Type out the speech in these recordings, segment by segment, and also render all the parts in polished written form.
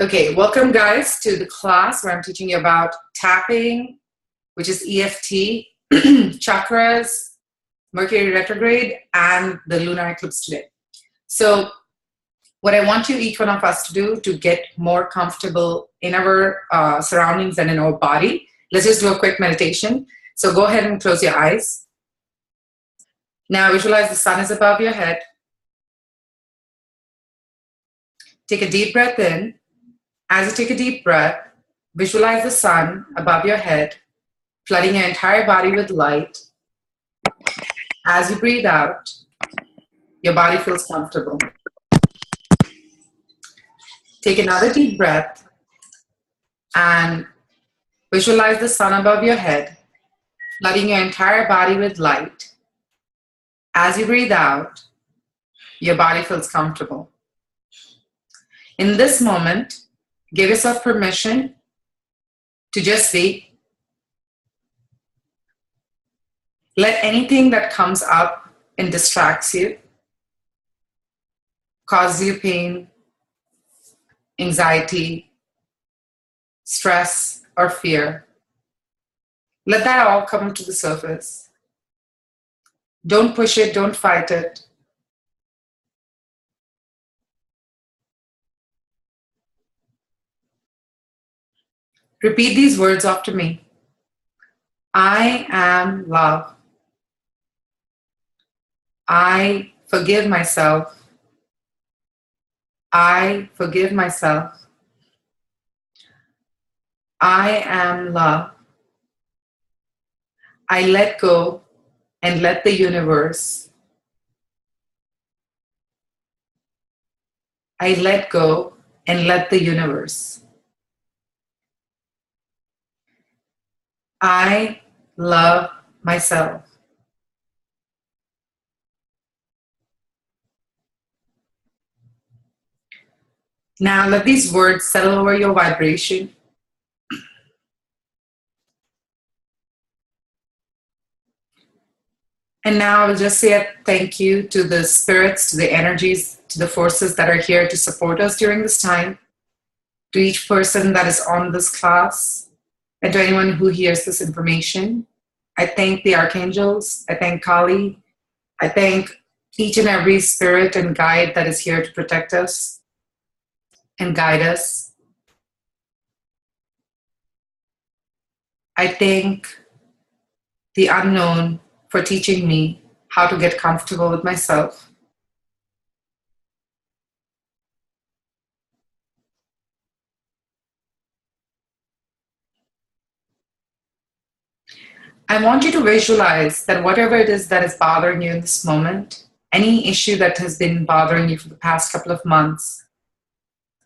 Okay, welcome guys to the class where I'm teaching you about tapping, which is EFT, chakras, Mercury retrograde, and the lunar eclipse today. So what I want each one of us to do to get more comfortable in our surroundings and in our body, let's just do a quick meditation. So go ahead and close your eyes. Now visualize the sun is above your head. Take a deep breath in. As you take a deep breath, visualize the sun above your head, flooding your entire body with light. As you breathe out, your body feels comfortable. Take another deep breath and visualize the sun above your head, flooding your entire body with light. As you breathe out, your body feels comfortable. In this moment, give yourself permission to just be. Let anything that comes up and distracts you, causes you pain, anxiety, stress, or fear, let that all come to the surface. Don't push it, don't fight it. Repeat these words after me. I am love. I forgive myself. I forgive myself. I am love. I let go and let the universe. I let go and let the universe. I love myself. Now let these words settle over your vibration. And now I will just say a thank you to the spirits, to the energies, to the forces that are here to support us during this time, to each person that is on this class, and to anyone who hears this information. I thank the archangels. I thank Kali. I thank each and every spirit and guide that is here to protect us and guide us. I thank the unknown for teaching me how to get comfortable with myself. I want you to visualize that whatever it is that is bothering you in this moment, any issue that has been bothering you for the past couple of months,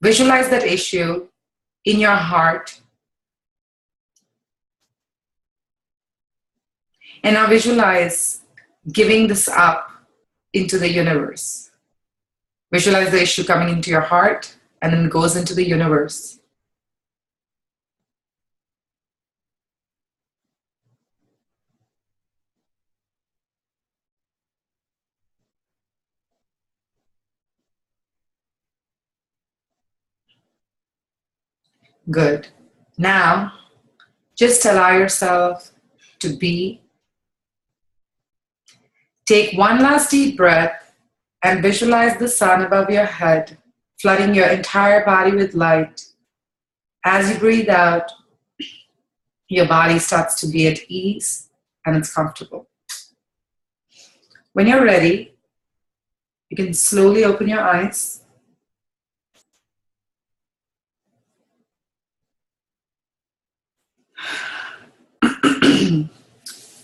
visualize that issue in your heart. And now visualize giving this up into the universe. Visualize the issue coming into your heart and then goes into the universe. Good. Now, just allow yourself to be. Take one last deep breath and visualize the sun above your head, flooding your entire body with light. As you breathe out, your body starts to be at ease and it's comfortable. When you're ready, you can slowly open your eyes.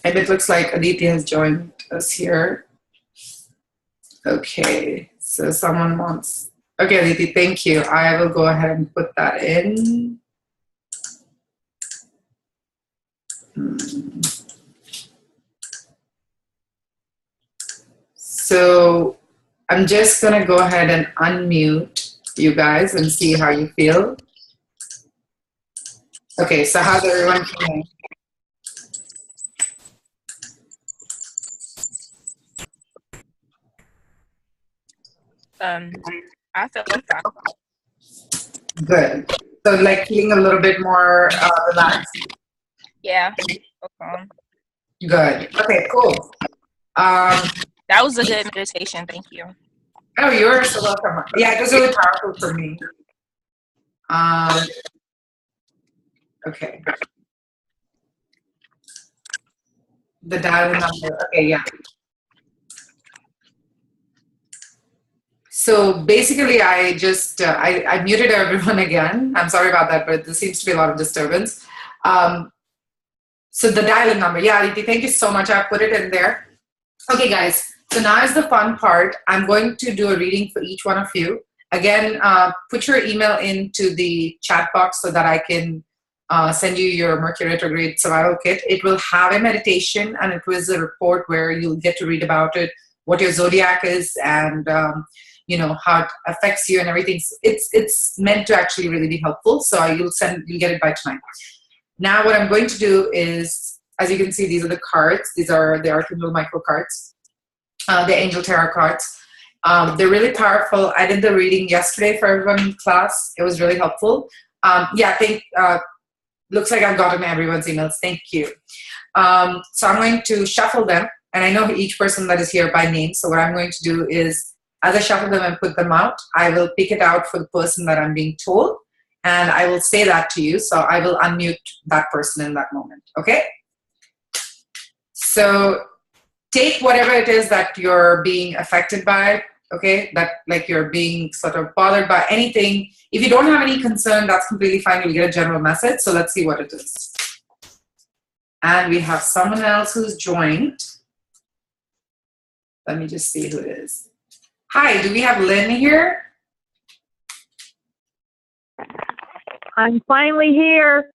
And it looks like Aditi has joined us here. Okay, so someone wants... Okay, Aditi, thank you. I will go ahead and put that in. So I'm just gonna go ahead and unmute you guys and see how you feel. Okay, so how's everyone feeling? I feel fine. Good. So like feeling a little bit more relaxed. Yeah. Okay. Good. Okay, cool. That was a good meditation. Thank you. Oh, you're so welcome. Yeah, it was really powerful for me. Okay. The dial number. Okay, yeah. So basically, I just I muted everyone again. I'm sorry about that, but there seems to be a lot of disturbance. So the dial-in number. Yeah, Aditi, thank you so much. I put it in there. Okay, guys. So now is the fun part. I'm going to do a reading for each one of you. Again, put your email into the chat box so that I can send you your Mercury Retrograde Survival Kit. It will have a meditation, and it was a report where you'll get to read about it, what your zodiac is, and you know how it affects you and everything. It's meant to actually really be helpful. So you'll get it by tonight. Now what I'm going to do is, as you can see, these are the cards. These are the Archangel Micro cards, the Angel Tarot cards. They're really powerful. I did the reading yesterday for everyone in class. It was really helpful. Yeah, I think, looks like I've gotten everyone's emails. Thank you. So I'm going to shuffle them, and I know each person that is here by name. So what I'm going to do is, as I shuffle them and put them out, I will pick it out for the person that I'm being told. And I will say that to you, so I will unmute that person in that moment, okay? So take whatever it is that you're being affected by, okay? That like you're being sort of bothered by anything. If you don't have any concern, that's completely fine. You'll get a general message. So let's see what it is. And we have someone else who's joined. Let me just see who it is. Hi, do we have Lynn here? I'm finally here.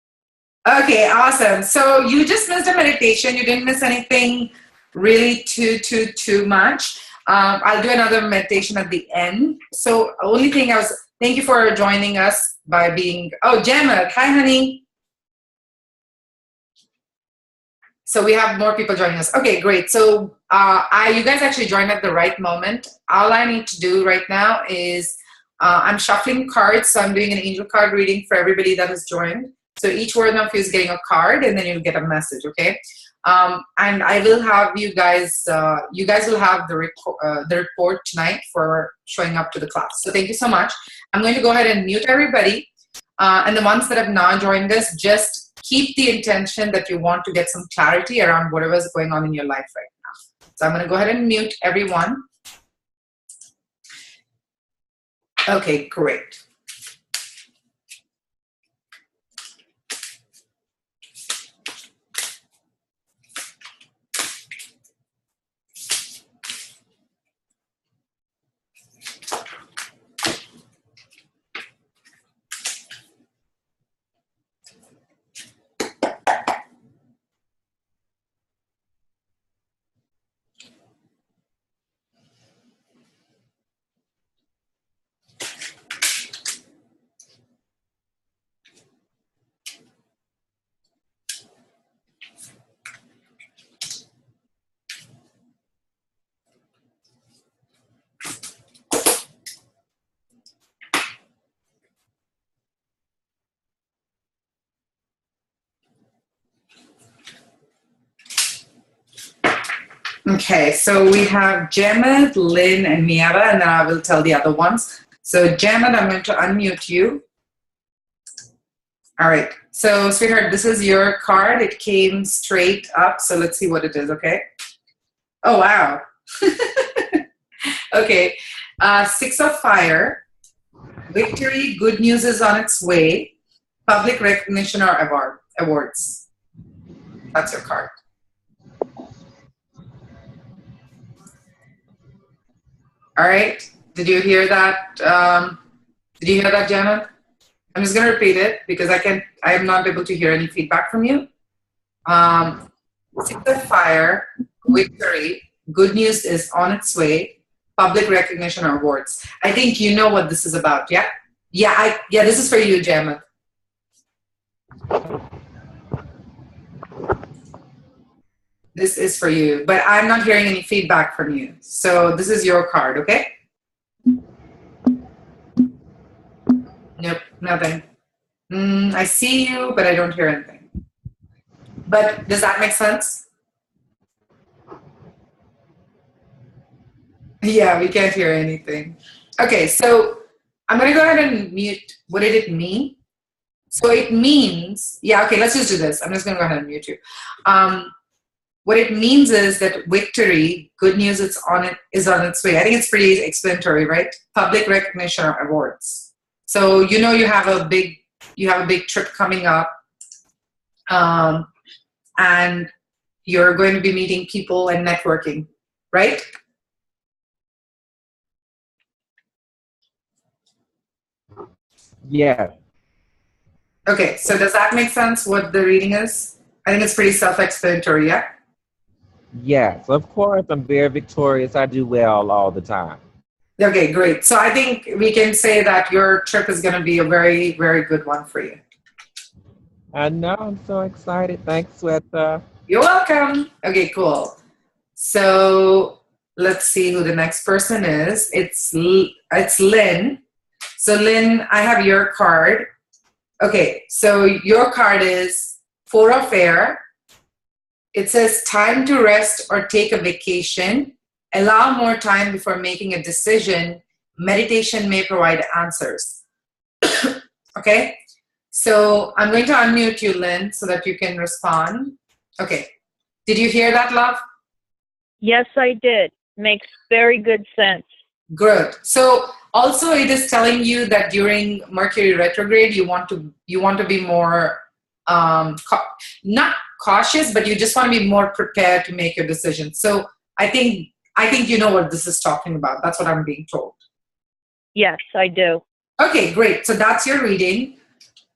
Okay, awesome. So you just missed a meditation. You didn't miss anything really too much. I'll do another meditation at the end. So only thing thank you for joining us by being, Gemma, hi honey. So we have more people joining us. Okay, great. So you guys actually joined at the right moment. All I need to do right now is I'm shuffling cards, so I'm doing an angel card reading for everybody that has joined. So each one of you is getting a card, and then you'll get a message, okay? And I will have you guys will have the report tonight for showing up to the class. So thank you so much. I'm going to go ahead and mute everybody. And the ones that have not joined us, just keep the intention that you want to get some clarity around whatever is going on in your life right now. So I'm going to go ahead and mute everyone. Okay, great. Okay, so we have Gemma, Lynn, and Miara, and then I will tell the other ones. So Gemma, I'm going to unmute you. All right, so sweetheart, this is your card. It came straight up, so let's see what it is, okay? Oh, wow. Okay, 6 of Fire, Victory, good news is on its way, public recognition or awards. That's your card. All right. Did you hear that? Did you hear that, Jenna? I'm just going to repeat it because I am not able to hear any feedback from you. 6 of Fire, Victory, good news is on its way, public recognition or awards. I think you know what this is about, yeah? Yeah, this is for you, Gemma. This is for you, but I'm not hearing any feedback from you. So this is your card, okay? Nope, nothing. I see you, but I don't hear anything. But does that make sense? Yeah, we can't hear anything. Okay, so I'm going to go ahead and mute. What did it mean? So it means, yeah, okay, let's just do this. I'm just going to go ahead and mute you. What it means is that victory, good news, is on its way. I think it's pretty explanatory, right? Public recognition or awards. So you know you have a big trip coming up, and you're going to be meeting people and networking, right? Yeah. Okay, so does that make sense what the reading is? I think it's pretty self-explanatory, yeah? Yes, of course. I'm very victorious. I do well all the time. Okay, great. So I think we can say that your trip is going to be a very, very good one for you. I know. I'm so excited. Thanks, Sweta. You're welcome. Okay, cool. So let's see who the next person is. It's Lynn. So Lynn, I have your card. Okay, so your card is Four of Air. It says time to rest or take a vacation. Allow more time before making a decision. Meditation may provide answers. Okay, so I'm going to unmute you, Lynn, so that you can respond. Okay, did you hear that, love? Yes, I did. Makes very good sense. Good. So also it is telling you that during Mercury retrograde, you want to be more not cautious, but you just want to be more prepared to make your decisions. So I think you know what this is talking about. That's what I'm being told. Yes, I do. Okay, great. So that's your reading.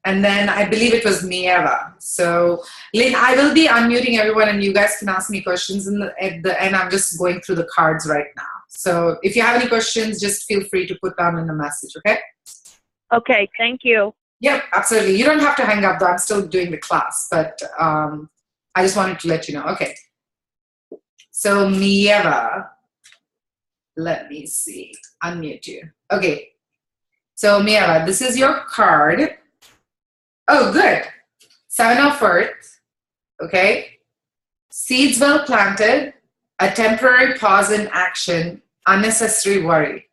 And then I believe it was Mieva. So Lynn, I will be unmuting everyone and you guys can ask me questions at the end. I'm just going through the cards right now. So if you have any questions, just feel free to put down in a message, okay? Okay, thank you. Yep, absolutely. You don't have to hang up though. I'm still doing the class, but I just wanted to let you know. Okay. So Mieva, let me see. Unmute you. Okay. So Mieva, this is your card. Oh, good. 7 of Earth. Okay. Seeds well planted, a temporary pause in action, unnecessary worry.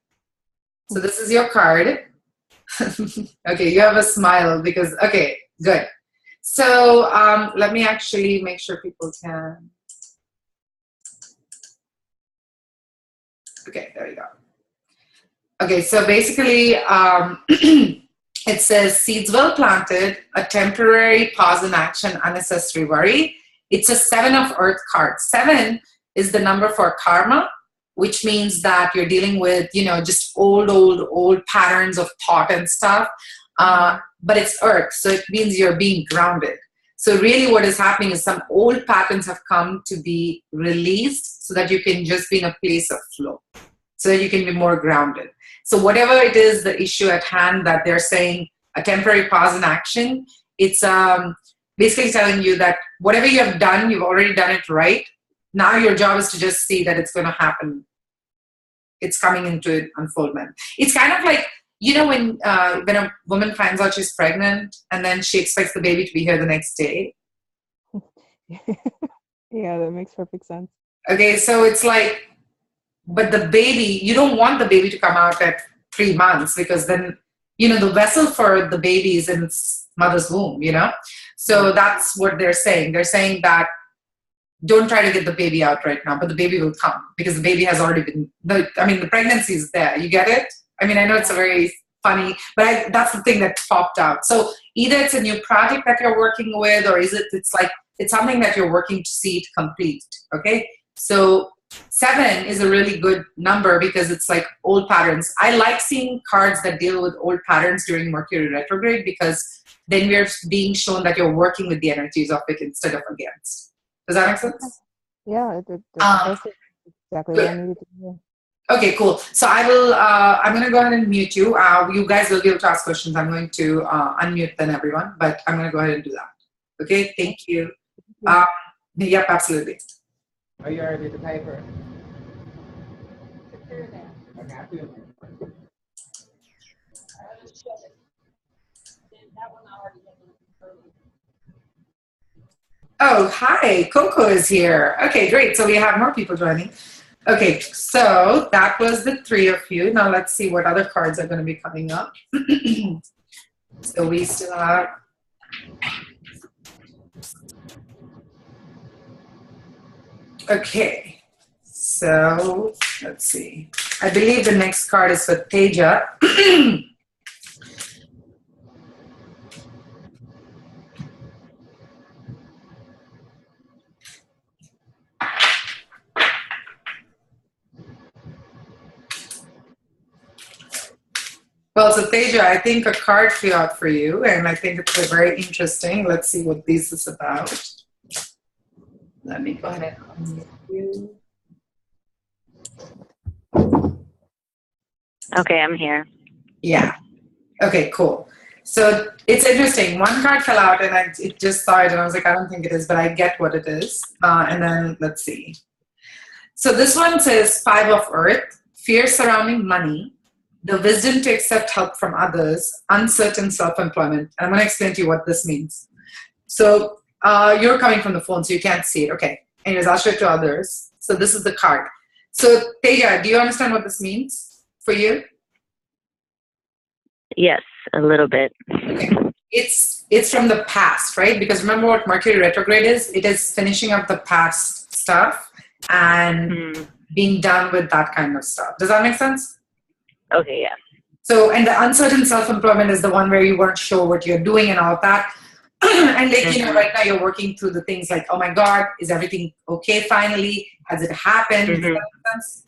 So this is your card. Okay, you have a smile because, okay, good. So let me actually make sure people can. Okay, there you go. Okay, so basically it says seeds well planted, a temporary pause in action, unnecessary worry. It's a 7 of Earth card. 7 is the number for karma, which means that you're dealing with, just old patterns of thought and stuff. But it's Earth, so it means you're being grounded. So really what is happening is some old patterns have come to be released so that you can just be in a place of flow, so that you can be more grounded. So whatever it is, the issue at hand that they're saying, a temporary pause in action, it's basically telling you that whatever you have done, you've already done it right. Now your job is to just see that it's going to happen. It's coming into unfoldment. It's kind of like, when a woman finds out she's pregnant and then she expects the baby to be here the next day. Yeah, that makes perfect sense. Okay, so it's like, but the baby, you don't want the baby to come out at 3 months because then, the vessel for the baby is in its mother's womb, So that's what they're saying. They're saying that don't try to get the baby out right now, but the baby will come because the baby has already been, the pregnancy is there. You get it? I know it's a very funny, but that's the thing that popped out. So either it's a new project that you're working with, or it's something that you're working to see it complete. Okay. So 7 is a really good number because it's like old patterns. I like seeing cards that deal with old patterns during Mercury retrograde because then we're being shown that you're working with the energies of it instead of against. Does that make sense? Yeah, that's exactly what I needed to hear. Okay, cool. So I'm going to go ahead and mute you. You guys will be able to ask questions. I'm going to unmute then everyone, but I'm going to go ahead and do that. Okay, thank you. Yep, absolutely. Are you already at the paper? Okay, I feel it. Oh, hi, Coco is here. Okay, great. So we have more people joining. Okay, so that was the three of you. Now let's see what other cards are going to be coming up. So we still have. Okay, so let's see. I believe the next card is for Teja. Well, so Teja, I think a card flew out for you, and I think it's very interesting. Let's see what this is about. Let me go ahead and unmute you. Okay, I'm here. Yeah. Okay, cool. So it's interesting. One card fell out, and it just saw it, and I was like, I don't think it is, but I get what it is. And then let's see. So this one says Five of Earth, fear surrounding money, the wisdom to accept help from others, uncertain self-employment. And I'm going to explain to you what this means. So you're coming from the phone, so you can't see it. Okay. Anyways, I'll show it to others. So this is the card. So Teja, do you understand what this means for you? Yes, a little bit. Okay. It's from the past, right? Because remember what Mercury retrograde is? It is finishing up the past stuff and being done with that kind of stuff. Does that make sense? Okay, yeah. So, and the uncertain self-employment is the one where you weren't sure what you're doing and all of that. And like, you know, right now you're working through the things like, oh my God, is everything okay finally? Has it happened? Does that make sense?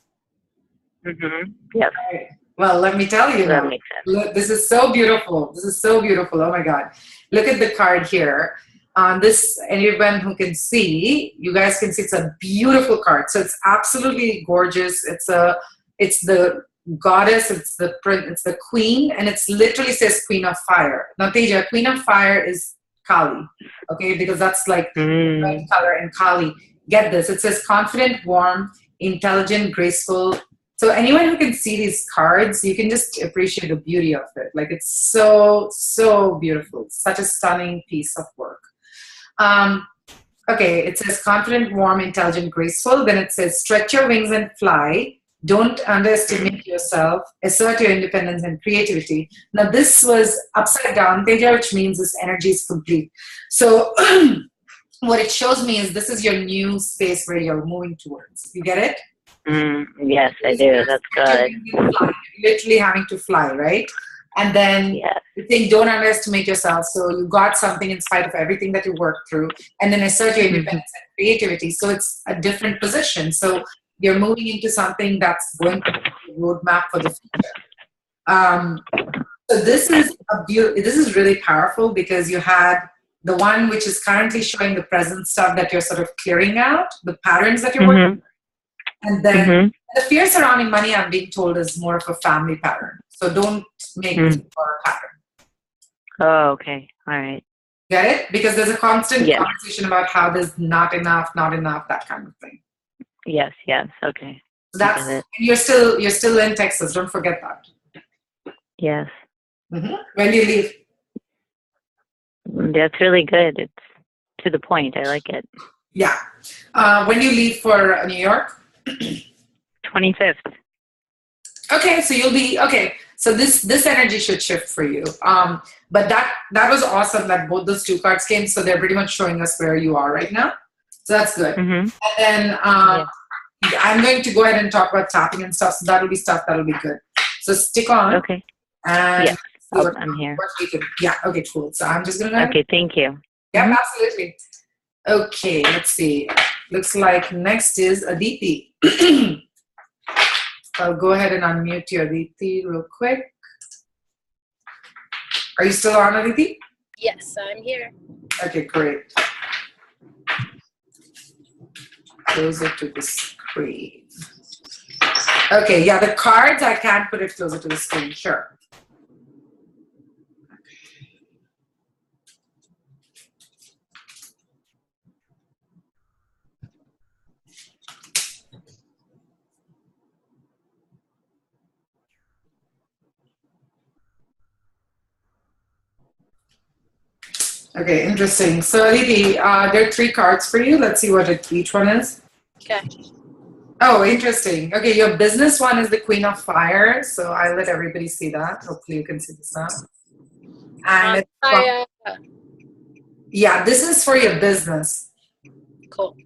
Yes. Right. Well, let me tell you That now. makes sense. Look, this is so beautiful. This is so beautiful. Oh my God. Look at the card here. This, anyone who can see, you guys can see it's a beautiful card. So it's absolutely gorgeous. It's the goddess, it's the queen, and it's literally says Queen of Fire. Now, Teja, Queen of Fire is Kali, okay? Because that's like red color and Kali. Get this. It says confident, warm, intelligent, graceful. So anyone who can see these cards, you can just appreciate the beauty of it. Like it's so, so beautiful. Such a stunning piece of work. Okay, it says confident, warm, intelligent, graceful. Then it says stretch your wings and fly. Don't underestimate yourself. Assert your independence and creativity. Now this was upside down, Teja, which means this energy is complete. So what it shows me is this is your new space where you're moving towards. You get it? Yes, I do. That's good. Literally having to fly, right? And then you think, don't underestimate yourself. So you got something in spite of everything that you worked through. And then assert your independence and creativity. So it's a different position. So you're moving into something that's going to be a roadmap for the future. So this is really powerful because you had the one which is currently showing the present stuff that you're sort of clearing out, the patterns that you're working with. And then the fear surrounding money, I'm being told, is more of a family pattern. So don't make it for a pattern. Oh, okay. All right. Get it? Because there's a constant conversation about how there's not enough, that kind of thing. Yes, okay. So that's and you're still in Texas. Don't forget that. Yes. When do you leave? That's really good. It's to the point. I like it. Yeah. When do you leave for New York? 25th. Okay, so you'll be okay. So this energy should shift for you. But that was awesome that both those two cards came. So they're pretty much showing us where you are right now. So that's good. And then I'm going to go ahead and talk about tapping and stuff. So that'll be good. So stick on. Okay. And I'm here. Okay, cool. So I'm just gonna. Okay, thank you. Yeah, absolutely. Okay, let's see. Looks like next is Aditi. I'll go ahead and unmute you, Aditi, real quick. Are you still on, Aditi? Yes, I'm here. Okay, great. Closer to the screen. Okay, yeah, the cards, I can't put it closer to the screen, sure. Okay, interesting. So, Aditi, there are 3 cards for you. Let's see what each one is. Okay. Oh, interesting. Okay, your business one is the Queen of Fire. So I'll let everybody see that. Hopefully you can see this now. And yeah, this is for your business. Cool.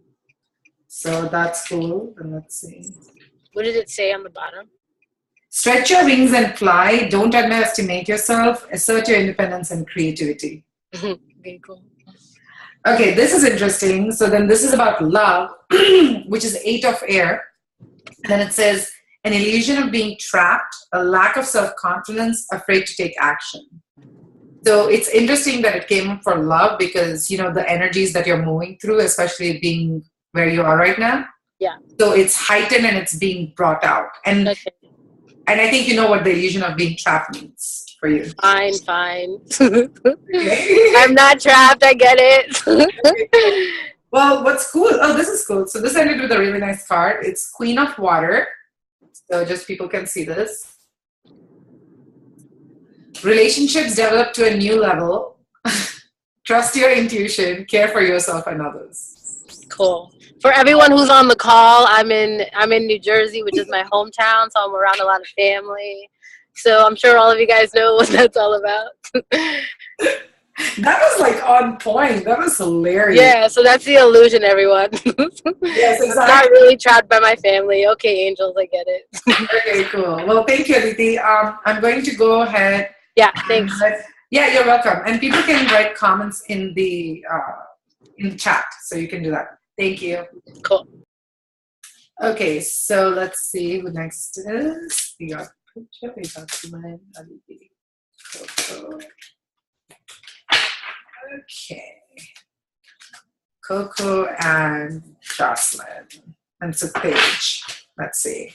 So that's cool. And let's see. What did it say on the bottom? Stretch your wings and fly. Don't underestimate yourself. Assert your independence and creativity. Very cool. Okay, this is interesting. So then this is about love, which is 8 of air. Then it says, an illusion of being trapped, a lack of self-confidence, afraid to take action. So it's interesting that it came for love because, you know, the energies that you're moving through, especially being where you are right now. Yeah. So it's heightened and it's being brought out. And Okay. and I think you know what the illusion of being trapped means for you. Fine. I'm not trapped. I get it. Well, what's cool? Oh, this is cool. So this ended with a really nice card. It's Queen of Water. So just people can see this. Relationships develop to a new level. Trust your intuition. Care for yourself and others. Cool. For everyone who's on the call, I'm in New Jersey, which is my hometown, so I'm around a lot of family. So I'm sure all of you guys know what that's all about. That was like on point. That was hilarious. Yeah, so that's the illusion, everyone. Yes, exactly. I'm not really trapped by my family. Okay, angels, I get it. Okay, cool. Well, thank you, Aditi. I'm going to go ahead. Yeah, thanks. Yeah, you're welcome. And people can write comments in the chat, so you can do that. Thank you. Cool. Okay, so let's see who next is. We got picture. We got Suman, Aditi, Coco. Okay. Coco and Jocelyn. And so Paige. Let's see.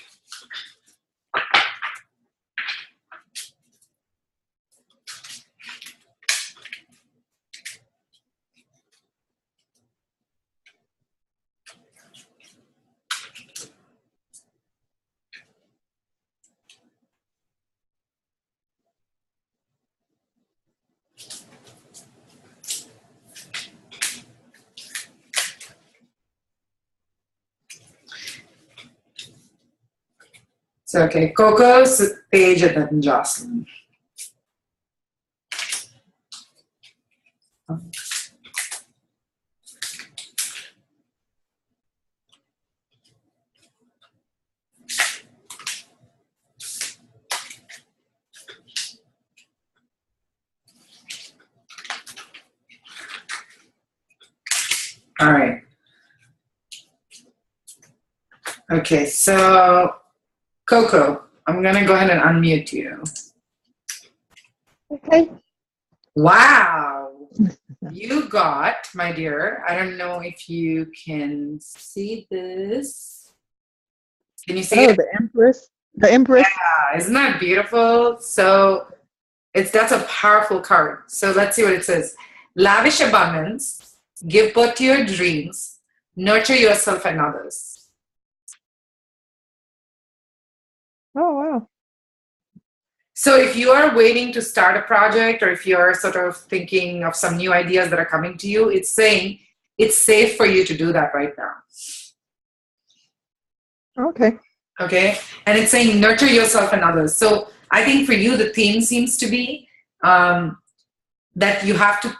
So, okay, Coco, Paige, and then Jocelyn. All right. Okay, so Coco, I'm going to go ahead and unmute you. Okay. Wow. You got, my dear, I don't know if you can see this. Can you see Oh, it? the Empress. The Empress. Yeah, isn't that beautiful? So that's a powerful card. So let's see what it says. Lavish abundance, give birth to your dreams, nurture yourself and others. Oh, wow. So if you are waiting to start a project or if you're sort of thinking of some new ideas that are coming to you, it's saying it's safe for you to do that right now. Okay. Okay. And it's saying nurture yourself and others. So I think for you, the theme seems to be that you have to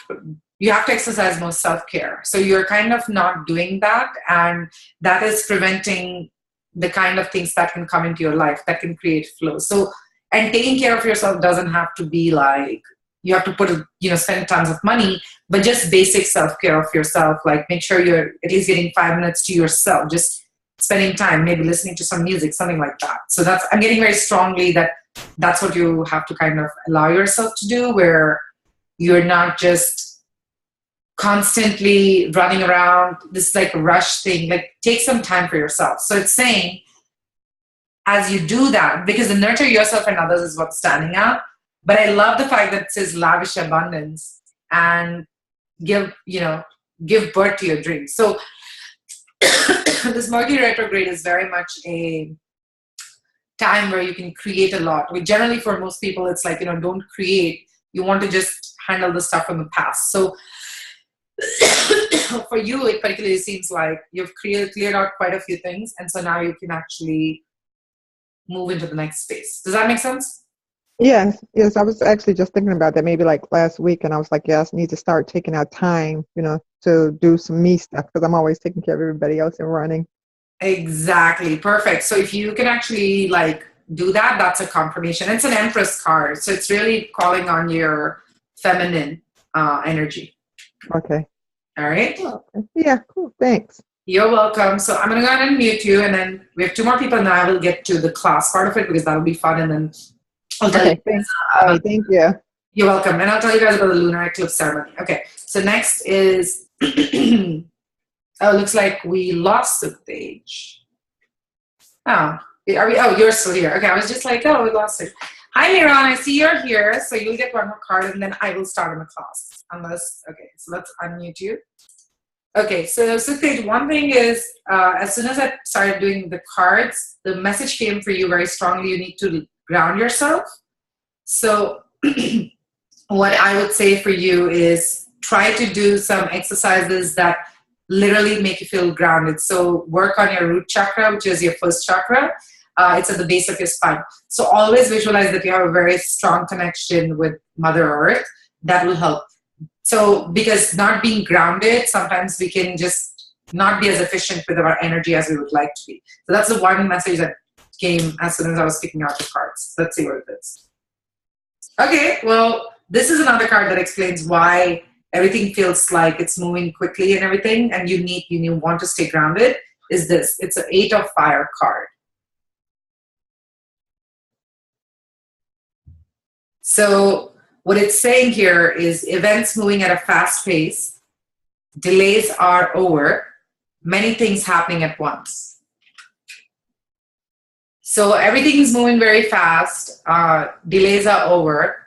exercise more self-care. So you're kind of not doing that. And that is preventing the kind of things that can come into your life that can create flow. So, and taking care of yourself doesn't have to be like, you have to spend tons of money, but just basic self-care of yourself. Like make sure you're at least getting 5 minutes to yourself, just spending time, maybe listening to some music, something like that. So I'm getting very strongly that that's what you have to kind of allow yourself to do, where you're not just constantly running around this like rush thing. Like take some time for yourself. So it's saying as you do that, because the nurture yourself and others is what's standing out. But I love the fact that it says lavish abundance and give birth to your dreams. So this Mercury retrograde is very much a time where you can create a lot. Generally for most people, it's like, don't create. You want to just handle the stuff from the past. So for you, it particularly seems like you've cleared out quite a few things, and so now you can actually move into the next space. Does that make sense? Yes, yes. I was actually just thinking about that maybe like last week, and I was like, yes, I need to start taking out time, to do some me stuff because I'm always taking care of everybody else and running. Exactly. Perfect. So if you can actually like do that, that's a confirmation. It's an Empress card. So it's really calling on your feminine energy. Okay. All right. Oh, okay. Yeah, cool. Thanks. You're welcome. So I'm going to go ahead and mute you. And then we have 2 more people now. I will get to the class part of it because that'll be fun. And then I'll tell you. Thanks. All right, thank you. You're welcome. And I'll tell you guys about the lunar eclipse ceremony. Okay. So next is, oh, looks like we lost the stage. Oh, you're still here. Okay. I was just like, oh, we lost it. Hi, Miran. I see you're here. So you'll get 1 more card and then I will start on the class. Okay. So let's unmute you. Okay. So stage, one thing is, as soon as I started doing the cards, the message came for you very strongly. You need to ground yourself. So what I would say for you is try to do some exercises that literally make you feel grounded. So work on your root chakra, which is your first chakra. It's at the base of your spine. So always visualize that you have a very strong connection with Mother Earth. That will help. So because not being grounded, sometimes we can just not be as efficient with our energy as we would like to be. So that's the one message that came as soon as I was picking out the cards. Let's see what it is. Okay, well, this is another card that explains why everything feels like it's moving quickly and everything, and you want to stay grounded, is this. It's an 8 of Fire card. So what it's saying here is events moving at a fast pace, delays are over, many things happening at once. So everything is moving very fast, delays are over,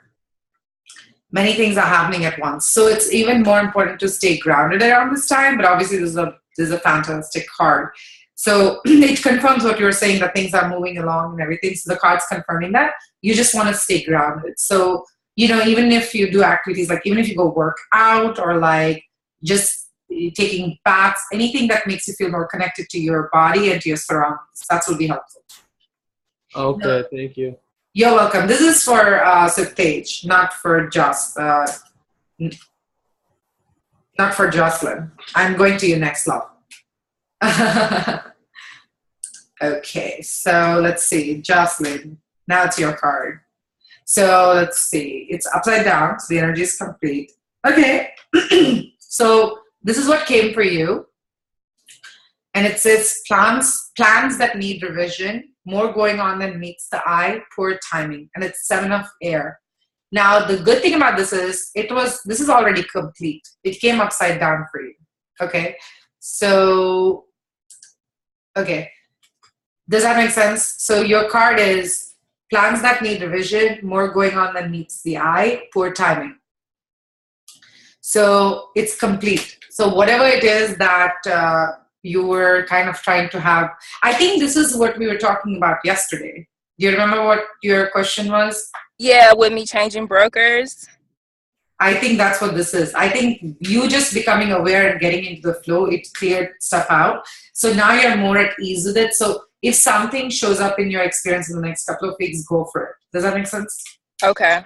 many things are happening at once. So it's even more important to stay grounded around this time, but obviously this is a fantastic card. So it confirms what you were saying, that things are moving along and everything. So the card's confirming that. You just want to stay grounded. So, even if you do activities, like even if you go work out or like just taking baths, anything that makes you feel more connected to your body and to your surroundings, that will be helpful. Okay, thank you. You're welcome. This is for Siptage, not for not for Jocelyn. I'm going to you next, love. Okay, so let's see. Jocelyn, now it's your card. So let's see. It's upside down, so the energy is complete. Okay, so this is what came for you. And it says plans that need revision, more going on than meets the eye, poor timing. And it's 7 of air. Now, the good thing about this is this is already complete. It came upside down for you. Okay. So, okay. Does that make sense? So your card is plans that need revision, more going on than meets the eye, poor timing. So it's complete. So whatever it is that you were kind of trying to have, I think this is what we were talking about yesterday. Do you remember what your question was? Yeah, with me changing brokers. I think that's what this is. I think you just becoming aware and getting into the flow, it cleared stuff out. So now you're more at ease with it. So if something shows up in your experience in the next couple of weeks, go for it. Does that make sense? Okay.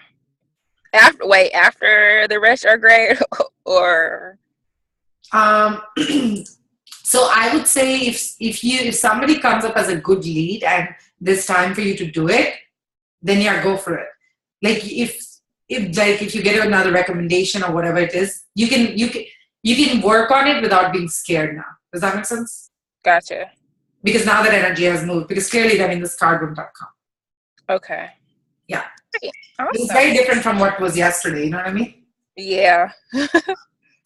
After the retrograde or? So I would say if somebody comes up as a good lead and there's time for you to do it, then yeah, go for it. Like if you get another recommendation or whatever it is, you can work on it without being scared now. Does that make sense? Gotcha. Because now that energy has moved, because clearly this card wouldn't have come. Okay. Yeah. Awesome. It's very different from what was yesterday, you know what I mean? Yeah.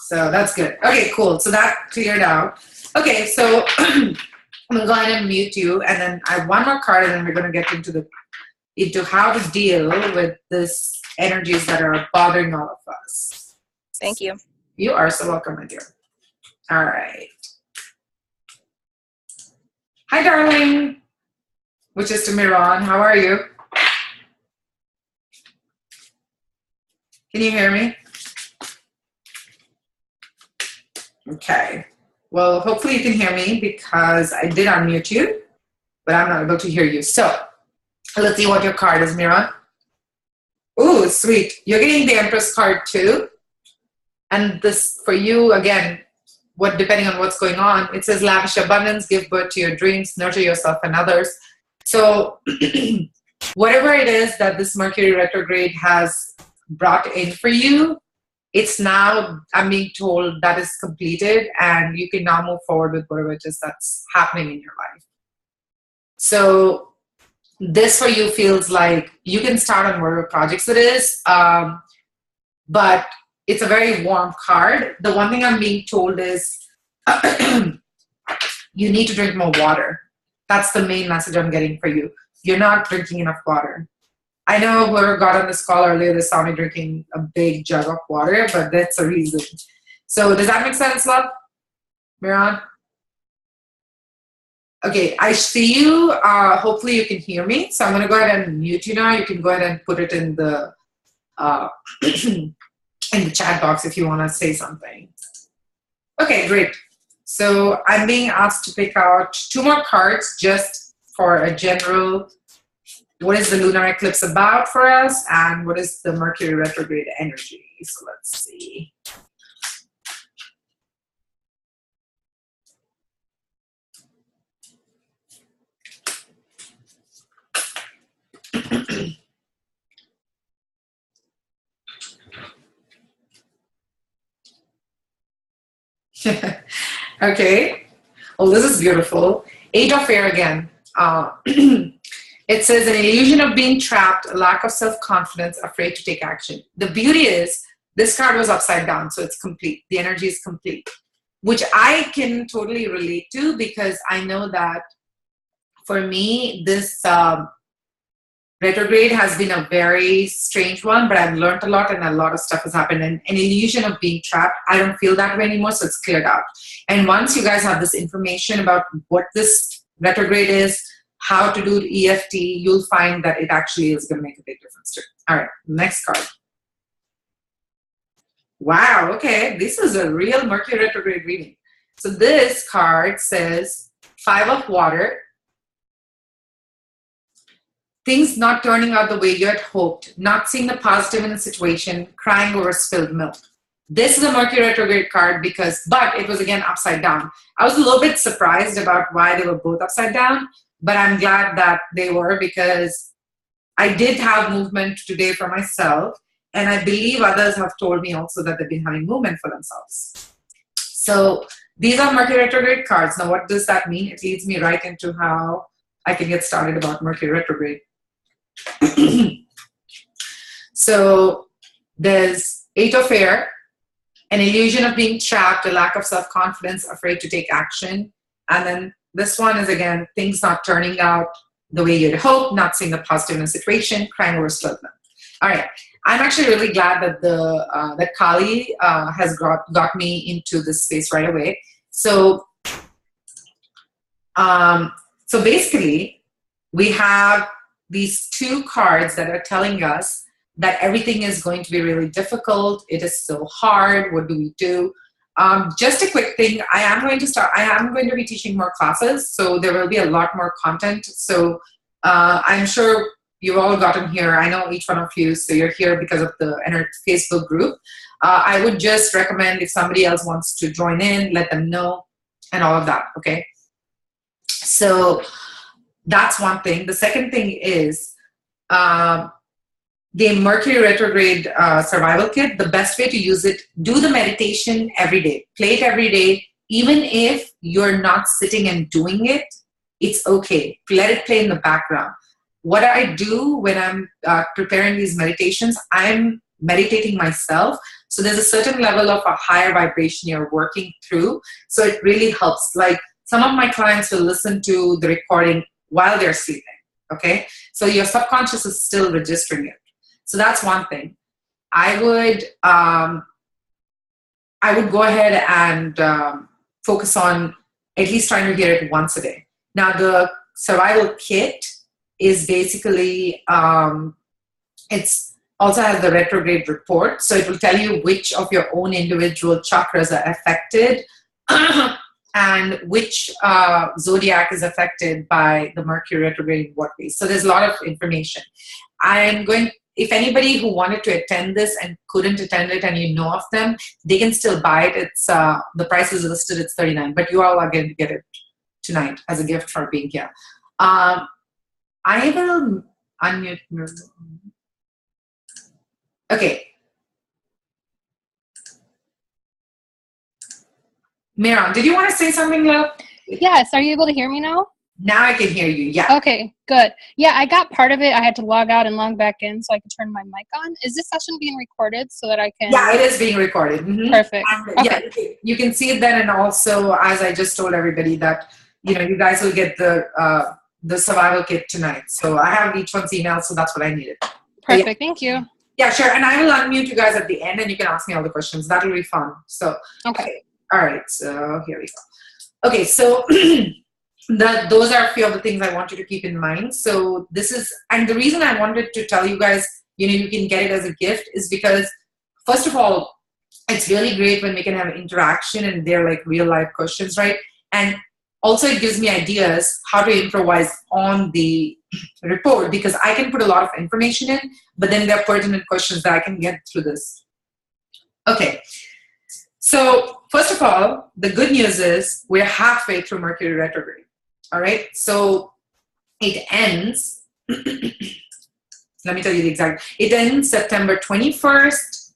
So that's good. Okay, cool. So that cleared out. Okay, so I'm going to go ahead and mute you, and then I have one more card, and then we're going to get into how to deal with this energies that are bothering all of us. Thank you. You are so welcome, my dear. All right. Hi, darling. Which is to Miran. How are you? Can you hear me? Okay. Well, hopefully you can hear me because I did unmute you, but I'm not able to hear you. So let's see what your card is, Mira. Ooh, sweet. You're getting the Empress card too. And this, for you, again, depending on what's going on, it says lavish abundance, give birth to your dreams, nurture yourself and others. So whatever it is that this Mercury retrograde has brought in for you, it's now, I'm being told, that is completed and you can now move forward with whatever it is that's happening in your life. So this for you feels like you can start on whatever projects it is, but it's a very warm card. The one thing I'm being told is you need to drink more water. That's the main message I'm getting for you. You're not drinking enough water. I know whoever got on this call earlier, they saw me drinking a big jug of water, but that's a reason. So does that make sense, love? Miran? Okay, I see you. Hopefully you can hear me. So I'm going to go ahead and mute you now. You can go ahead and put it in the in the chat box if you want to say something. Okay, great. So I'm being asked to pick out 2 more cards just for a general, what is the lunar eclipse about for us and what is the Mercury retrograde energy. So let's see. Okay. Well, this is beautiful. 8 of Air again. It says an illusion of being trapped, a lack of self-confidence, afraid to take action. The beauty is this card was upside down, so it's complete. The energy is complete, which I can totally relate to because I know that for me, this retrograde has been a very strange one, but I've learned a lot and a lot of stuff has happened. And an illusion of being trapped, I don't feel that way anymore, so it's cleared out. And once you guys have this information about what this retrograde is, how to do EFT, you'll find that it actually is going to make a big difference too. All right, next card. Wow, okay, this is a real Mercury retrograde reading. So this card says 5 of Water. Things not turning out the way you had hoped, not seeing the positive in the situation, crying over spilled milk. This is a Mercury retrograde card but it was again upside down. I was a little bit surprised about why they were both upside down, but I'm glad that they were because I did have movement today for myself, and I believe others have told me also that they've been having movement for themselves. So these are Mercury retrograde cards. Now, what does that mean? It leads me right into how I can get started about Mercury retrograde. So there's 8 of Air, an illusion of being trapped, a lack of self-confidence, afraid to take action. And then this one is, again, things not turning out the way you'd hoped, not seeing the positive in the situation, crying over spilled milk. All right. I'm actually really glad that that Kali has got me into this space right away. So, so basically, we have these 2 cards that are telling us that everything is going to be really difficult. It is so hard. What do we do? Just a quick thing. I am going to be teaching more classes, so there will be a lot more content. So I'm sure you've all gotten here. I know each one of you, so you're here because of the Facebook group. I would just recommend if somebody else wants to join in, let them know and all of that, okay? So that's one thing. The second thing is the Mercury retrograde survival kit. The best way to use it, do the meditation every day. Play it every day. Even if you're not sitting and doing it, it's okay. Let it play in the background. What I do when I'm preparing these meditations, I'm meditating myself. So there's a certain level of a higher vibration you're working through. So it really helps. Like some of my clients will listen to the recording while they're sleeping, okay? So your subconscious is still registering it. So that's one thing. I would go ahead and focus on at least trying to hear it once a day. Now the survival kit is basically, it's also has the retrograde report. So it will tell you which of your own individual chakras are affected and which zodiac is affected by the Mercury retrograde in what ways. So there's a lot of information. If anybody who wanted to attend this and couldn't attend it and you know of them, they can still buy it. It's the price is listed, it's $39, but you all are going to get it tonight as a gift for being here. I will unmute. Okay. Miran, did you want to say something, love? Yes. Are you able to hear me now? Now I can hear you. Yeah. Okay, good. Yeah, I got part of it. I had to log out and log back in so I could turn my mic on. Is this session being recorded so that I can? Yeah, it is being recorded. Mm-hmm. Perfect. Okay. Yeah, you can see it then, and also, as I just told everybody, that you guys will get the survival kit tonight. So I have each one's email, so that's what I needed. Perfect. Yeah. Thank you. Yeah, sure. And I will unmute you guys at the end, and you can ask me all the questions. That'll be fun. So okay. All right. So here we go. Okay. So. Those are a few of the things I want you to keep in mind. So and the reason I wanted to tell you guys, you can get it as a gift is because, first of all, it's really great when we can have interaction and they're like real life questions, right? And also it gives me ideas how to improvise on the report, because I can put a lot of information in, but then there are pertinent questions that I can get through this. Okay. So first of all, the good news is we're halfway through Mercury retrograde. All right, so it ends, let me tell you the exact, it ends September 21st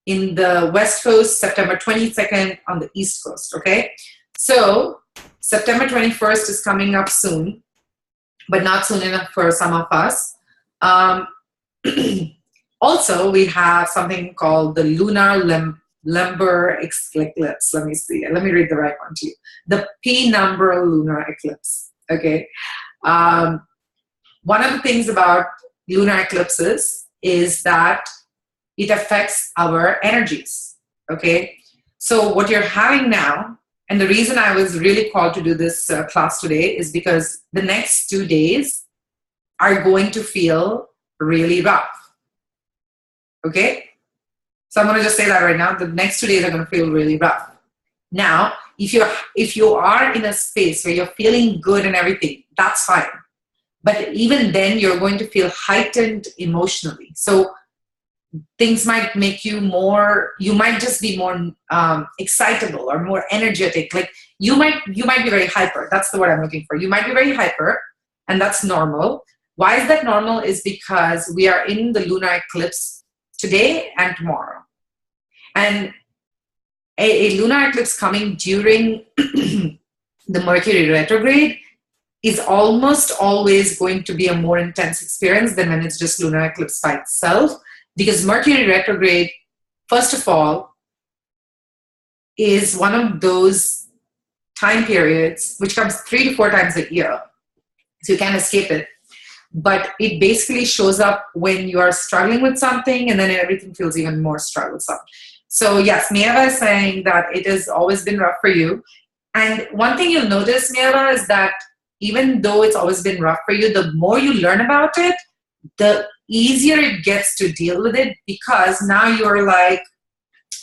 in the West Coast, September 22nd on the East Coast, okay? So September 21st is coming up soon, but not soon enough for some of us. Also, we have something called the Lunar Lumbar Eclipse. Let me see. Let me read the right one to you. The P-number lunar eclipse. Okay. One of the things about lunar eclipses is that it affects our energies. Okay. So what you're having now, and the reason I was really called to do this class today is because the next 2 days are going to feel really rough. Okay. So I'm going to just say that right now. The next 2 days are going to feel really rough. Now, if you are in a space where you're feeling good and everything, that's fine. But even then, you're going to feel heightened emotionally. So things might make you you might just be more excitable or more energetic. Like you might be very hyper. That's the word I'm looking for. You might be very hyper, and that's normal. Why is that normal? Is because we are in the lunar eclipse today and tomorrow. And a lunar eclipse coming during the Mercury retrograde is almost always going to be a more intense experience than when it's just lunar eclipse by itself. Because Mercury retrograde, first of all, is one of those time periods which comes 3 to 4 times a year. So you can't escape it. But it basically shows up when you are struggling with something, and then everything feels even more strugglesome. So yes, Mieva is saying that it has always been rough for you. And one thing you'll notice, Mieva, is that even though it's always been rough for you, the more you learn about it, the easier it gets to deal with it, because now you're like,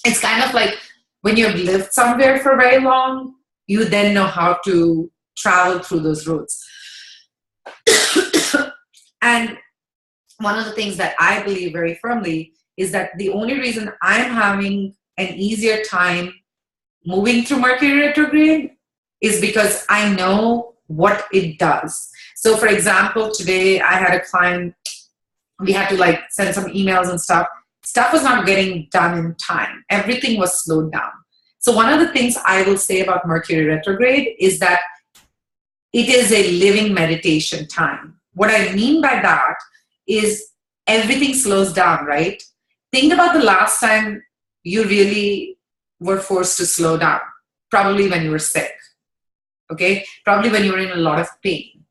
it's kind of like when you've lived somewhere for very long, you then know how to travel through those roads. And one of the things that I believe very firmly is that the only reason I'm having an easier time moving through Mercury retrograde is because I know what it does. So for example, today I had a client, we had to send some emails and stuff. Stuff was not getting done in time. Everything was slowed down. So one of the things I will say about Mercury retrograde is that it is a living meditation time. What I mean by that is everything slows down, right? Think about the last time you really were forced to slow down. Probably when you were sick, okay? Probably when you were in a lot of pain.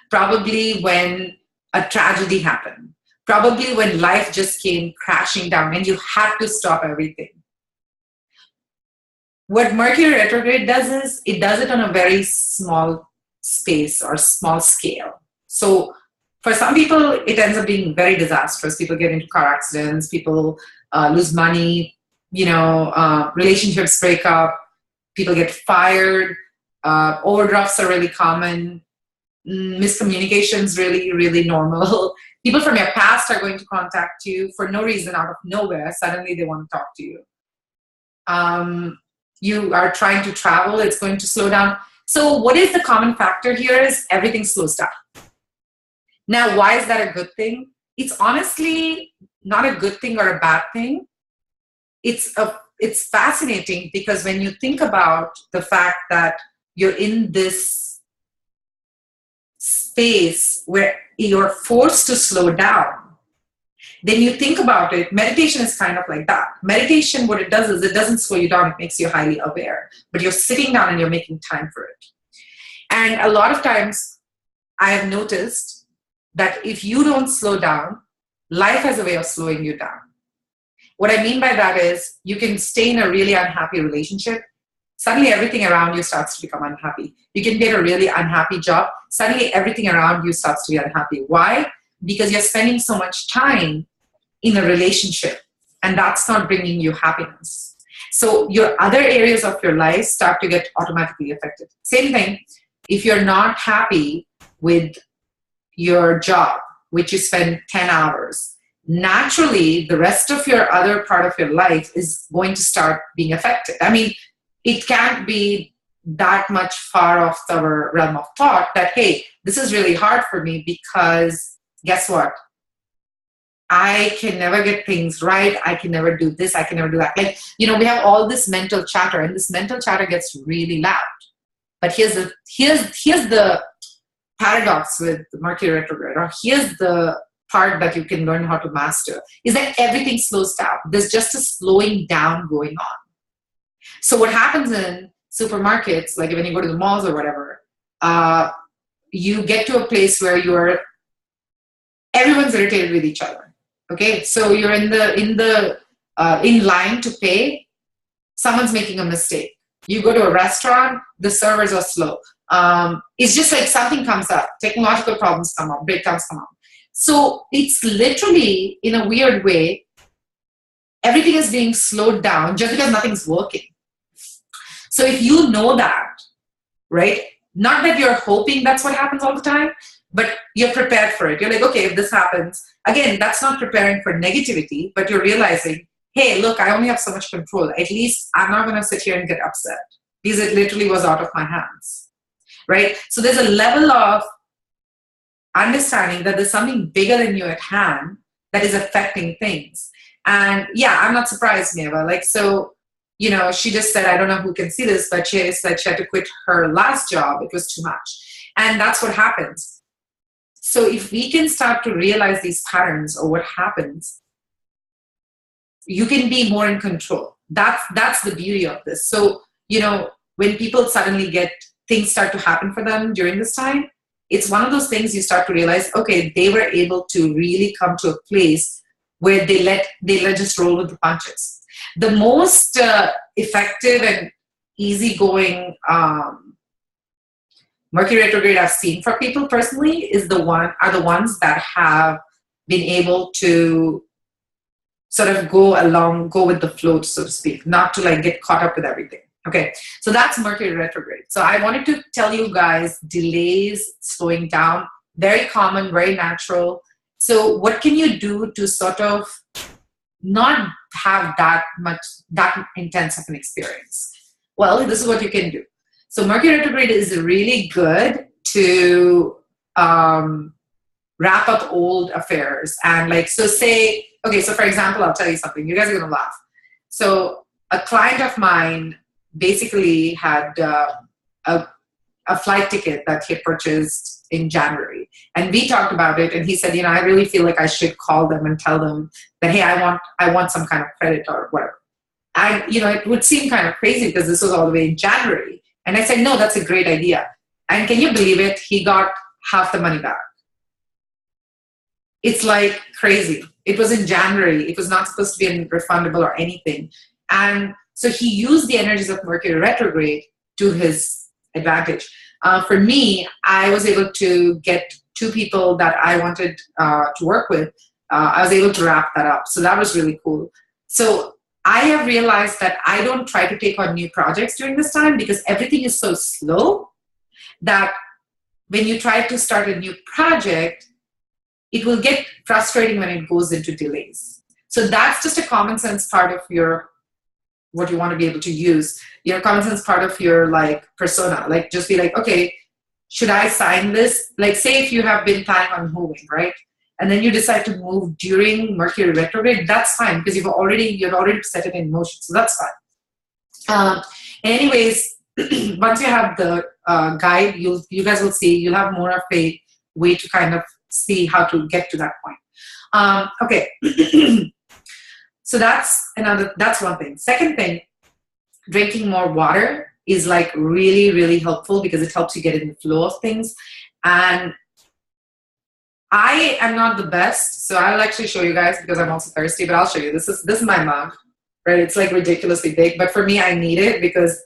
Probably when a tragedy happened. Probably when life just came crashing down and you had to stop everything. What Mercury retrograde does is, it does it on a very small space or small scale. So for some people, it ends up being very disastrous. People get into car accidents, people lose money, relationships break up, People get fired. Overdrafts are really common. Miscommunications really, really normal. People from your past are going to contact you for no reason, out of nowhere. Suddenly they want to talk to you. You are trying to travel, it's going to slow down. So what is the common factor here is everything slows down. Now, why is that a good thing? It's honestly not a good thing or a bad thing. It's fascinating because when you think about the fact that you're in this space where you're forced to slow down, then you think about it, meditation is kind of like that. Meditation, what it does is it doesn't slow you down, it makes you highly aware, but you're sitting down and you're making time for it. And a lot of times I have noticed that if you don't slow down, life has a way of slowing you down. What I mean by that is you can stay in a really unhappy relationship. Suddenly everything around you starts to become unhappy. You can get a really unhappy job. Suddenly everything around you starts to be unhappy. Why? Because you're spending so much time in a relationship and that's not bringing you happiness. So your other areas of your life start to get automatically affected. Same thing, if you're not happy with your job, which you spend 10 hours, naturally the rest of your other part of your life is going to start being affected. I mean, it can't be that much far off our realm of thought that, hey, this is really hard for me because guess what? I can never get things right. I can never do this. I can never do that. Like, you know, we have all this mental chatter and this mental chatter gets really loud. But here's the paradox with Mercury retrograde, or here's the part that you can learn how to master, is that everything slows down. There's just a slowing down going on. So what happens in supermarkets, like when you go to the malls or whatever, you get to a place where everyone's irritated with each other. Okay, so you're in line to pay, someone's making a mistake. You go to a restaurant, the servers are slow. It's just like something comes up, technological problems come up, breakdowns come up. So it's literally, in a weird way, everything is being slowed down just because nothing's working. So if you know that, right, not that you're hoping that's what happens all the time, but you're prepared for it. You're like, okay, if this happens, again, that's not preparing for negativity, but you're realizing, hey, look, I only have so much control. At least I'm not going to sit here and get upset because it literally was out of my hands, right? So there's a level of understanding that there's something bigger than you at hand that is affecting things. And yeah, I'm not surprised, Neva. Like, so, you know, she just said, I don't know who can see this, but she said she had to quit her last job. It was too much. And that's what happens. So if we can start to realize these patterns or what happens, you can be more in control. That's the beauty of this. So, you know, when people suddenly things start to happen for them during this time, it's one of those things you start to realize, okay, they were able to really come to a place where they let just roll with the punches. The most effective and easygoing Mercury retrograde I've seen for people personally are the ones that have been able to sort of go with the flow, so to speak, not to like get caught up with everything. Okay, so that's Mercury retrograde. So I wanted to tell you guys, delays, slowing down, very common, very natural. So what can you do to sort of not have that intense of an experience? Well, this is what you can do. So Mercury retrograde is really good to wrap up old affairs. And like, so say, okay, so for example, I'll tell you something. You guys are going to laugh. So a client of mine basically had a flight ticket that he purchased in January. And we talked about it. And he said, you know, I really feel like I should call them and tell them that, hey, I want some kind of credit or whatever. And, you know, it would seem kind of crazy because this was all the way in January. And I said, no, that's a great idea. And can you believe it? He got half the money back. It's like crazy. It was in January. It was not supposed to be refundable or anything. And so he used the energies of Mercury retrograde to his advantage. For me, I was able to get 2 people that I wanted to work with. I was able to wrap that up. So that was really cool. So I have realized that I don't try to take on new projects during this time because everything is so slow that when you try to start a new project, it will get frustrating when it goes into delays. So that's just a common sense part of your, what you want to be able to use, common sense part of your like persona. Like just be like, okay, should I sign this? Like say if you have been planning on moving, right? And then you decide to move during Mercury retrograde, that's fine because you've already set it in motion. So that's fine. Anyways, once you have the guide, you guys will see, you'll have more of a way to kind of see how to get to that point. Okay. So that's one thing. Second thing, drinking more water is like really, really helpful because it helps you get in the flow of things. And I am not the best, so I'll actually show you guys because I'm also thirsty, but I'll show you. This is my mug, right? It's like ridiculously big, but for me, I need it because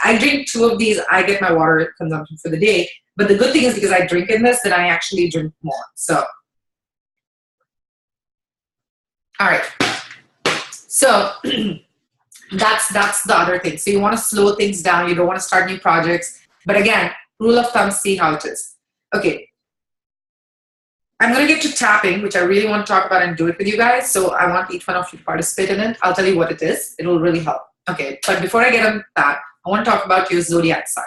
I drink 2 of these, I get my water consumption for the day. But the good thing is because I drink in this, that I actually drink more. So, all right. So that's the other thing. So you want to slow things down. You don't want to start new projects. But again, rule of thumb, see how it is. Okay. I'm going to get to tapping, which I really want to talk about and do it with you guys. So I want each one of you to participate in it. I'll tell you what it is. It will really help. Okay. But before I get on that, I want to talk about your zodiac sign.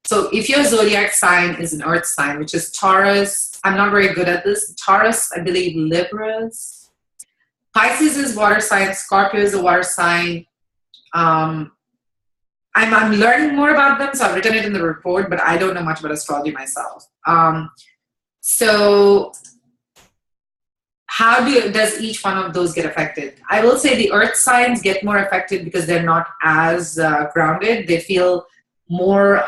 So if your zodiac sign is an earth sign, which is Taurus, I'm not very good at this. Taurus, I believe Libras. Pisces is water sign. Scorpio is a water sign. I'm learning more about them, so I've written it in the report, but I don't know much about astrology myself. So how does each one of those get affected? I will say the earth signs get more affected because they're not as grounded. They feel more,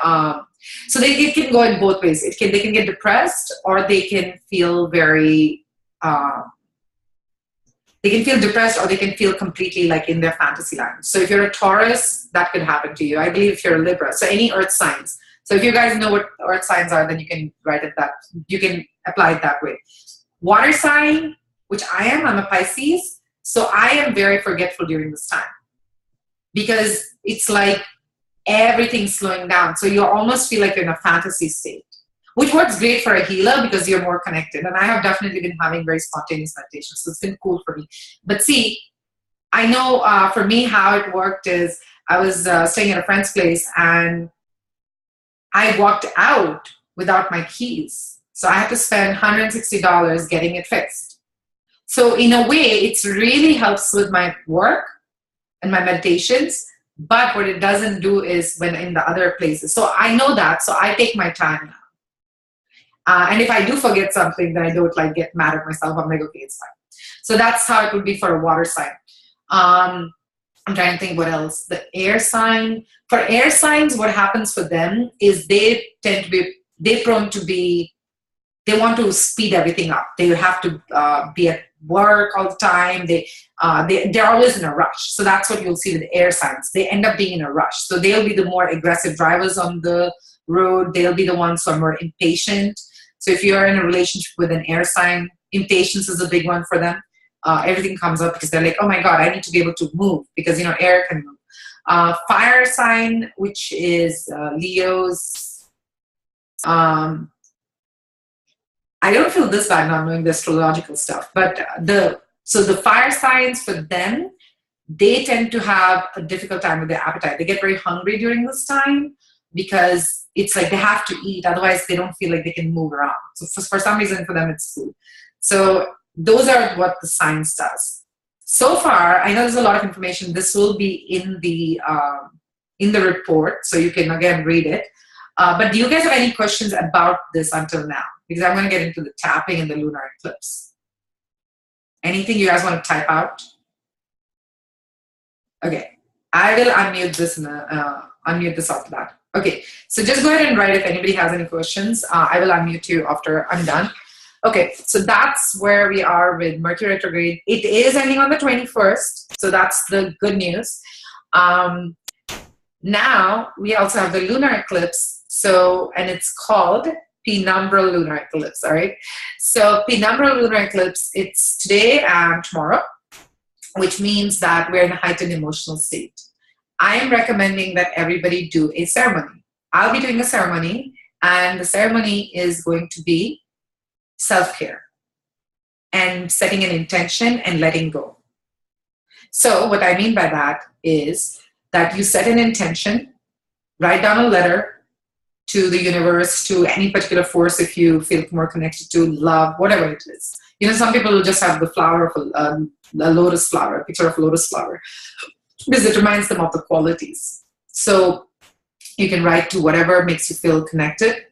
so they can go in both ways. They can get depressed, or they can feel very, they can feel depressed, or they can feel completely like in their fantasy land. So if you're a Taurus, that could happen to you. I believe if you're a Libra, so any earth signs. So if you guys know what earth signs are, then you can write it you can apply it that way. Water sign, which I'm a Pisces. So I am very forgetful during this time because it's like everything's slowing down. So you almost feel like you're in a fantasy state, which works great for a healer because you're more connected. And I have definitely been having very spontaneous meditation. So it's been cool for me. But see, I know for me how it worked is I was staying at a friend's place and I walked out without my keys. So I had to spend $160 getting it fixed. So in a way, it really helps with my work and my meditations. But what it doesn't do is when in the other places. So I know that. So I take my time now. And if I do forget something, then I don't like get mad at myself. I'm like, okay, it's fine. So that's how it would be for a water sign. I'm trying to think what else. The air sign. For air signs, what happens for them is they want to speed everything up. They have to be at work all the time. They're always in a rush. So that's what you'll see with air signs. They end up being in a rush. So they'll be the more aggressive drivers on the road. They'll be the ones who are more impatient. So if you're in a relationship with an air sign, impatience is a big one for them. Everything comes up because they're like, oh my God, I need to be able to move because, air can move. Fire sign, which is Leo's. I don't feel this bad not knowing the astrological stuff, but the fire signs for them, they tend to have a difficult time with their appetite. They get very hungry during this time because it's like they have to eat, otherwise they don't feel like they can move around. So for some reason for them it's food. So those are what the science does. So far, I know there's a lot of information. This will be in the report, so you can again read it. But do you guys have any questions about this until now? Because I'm going to get into the tapping and the lunar eclipse. Anything you guys want to type out? Okay, I will unmute this unmute this after that. Okay, so just go ahead and write if anybody has any questions. I will unmute you after I'm done. Okay, so that's where we are with Mercury retrograde. It is ending on the 21st, so that's the good news. Now, we also have the lunar eclipse, and it's called penumbral lunar eclipse, all right? So penumbral lunar eclipse, it's today and tomorrow. which means that we're in a heightened emotional state. I am recommending that everybody do a ceremony. I'll be doing a ceremony, and the ceremony is going to be self-care and setting an intention and letting go. So what I mean by that is that you set an intention, write down a letter to the universe, to any particular force if you feel more connected to, love, whatever it is. You know, some people will just have the flower of a lotus flower, a picture of a lotus flower, because it reminds them of the qualities. So you can write to whatever makes you feel connected.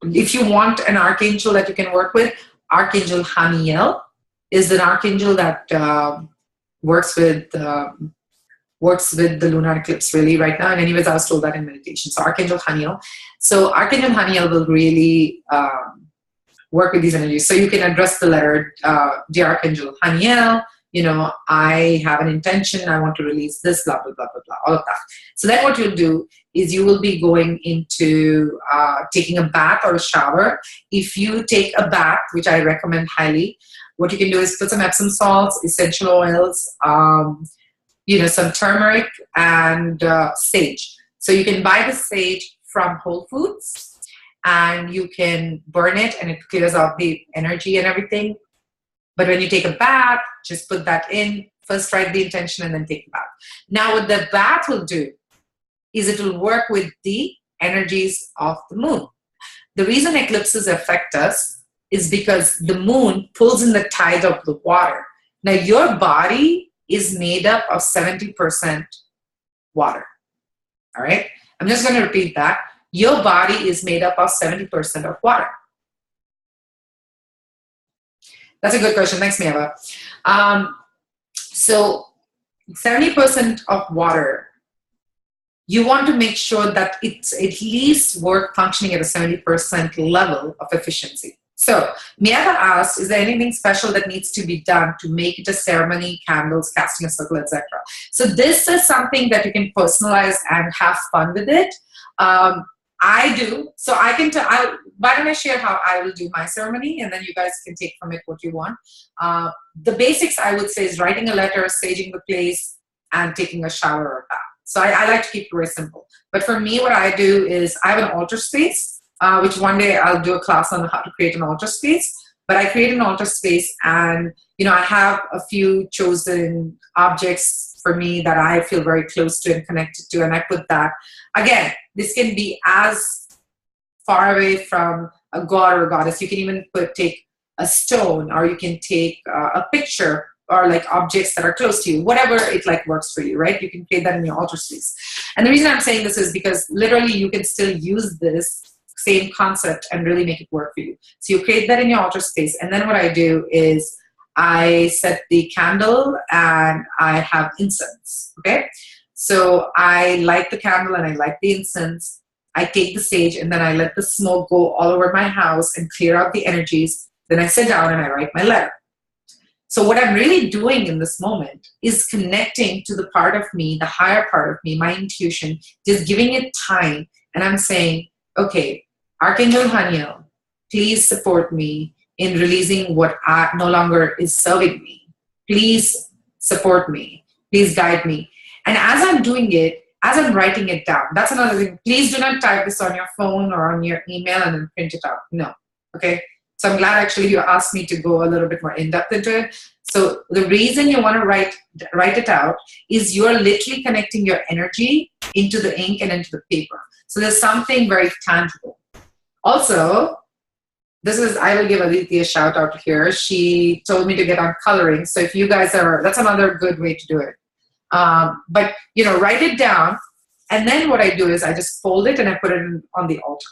If you want an archangel that you can work with, Archangel Haniel is an archangel that works with the lunar eclipse really right now. And anyways, I was told that in meditation. So Archangel Haniel. So Archangel Haniel will really work with these energies. So you can address the letter, Dear Archangel Haniel, you know, I have an intention, I want to release this, blah, blah, blah, blah, blah, all of that. So then what you'll do is you will be going into taking a bath or a shower. If you take a bath, which I recommend highly, what you can do is put some Epsom salts, essential oils, you know, some turmeric and sage. So you can buy the sage from Whole Foods and you can burn it and it clears out the energy and everything. But when you take a bath, just put that in, first write the intention and then take a bath. Now what the bath will do is it will work with the energies of the moon. The reason eclipses affect us is because the moon pulls in the tide of the water. Now your body is made up of 70% water. All right? I'm just going to repeat that. Your body is made up of 70% of water. That's a good question. Thanks, Miava. So 70% of water, you want to make sure that it's at least functioning at a 70% level of efficiency. So Miava asked, is there anything special that needs to be done to make it a ceremony, candles, casting a circle, etc.? So this is something that you can personalize and have fun with it. I do. So I can tell, why don't I share how I will do my ceremony and then you guys can take from it what you want. The basics I would say is writing a letter, saging the place, and taking a shower or bath. So I like to keep it very simple. But for me, what I do is I have an altar space, which one day I'll do a class on how to create an altar space. But I create an altar space and, you know, I have a few chosen objects for me that I feel very close to and connected to. And I put that, again, this can be as far away from a god or a goddess. You can even take a stone, or you can take a picture, or like objects that are close to you, whatever it like works for you, right? You can create that in your altar space. And the reason I'm saying this is because literally you can still use this same concept and really make it work for you. So you create that in your altar space. And then what I do is I set the candle and I have incense, okay? So I light the candle and I light the incense. I take the sage and then I let the smoke go all over my house and clear out the energies. Then I sit down and I write my letter. So what I'm really doing in this moment is connecting to the part of me, the higher part of me, my intuition, just giving it time. And I'm saying, okay, Archangel Haniel, please support me in releasing what no longer is serving me. Please support me. Please guide me. And as I'm doing it, as I'm writing it down, that's another thing. Please do not type this on your phone or on your email and then print it out. No. Okay? So I'm glad actually you asked me to go a little bit more in-depth into it. So the reason you want to write it out is you're literally connecting your energy into the ink and into the paper. So there's something very tangible. Also, I will give Aditi a shout out here. She told me to get on coloring. So if you guys that's another good way to do it. But, you know, write it down. And then what I do is I just fold it and I put it on the altar.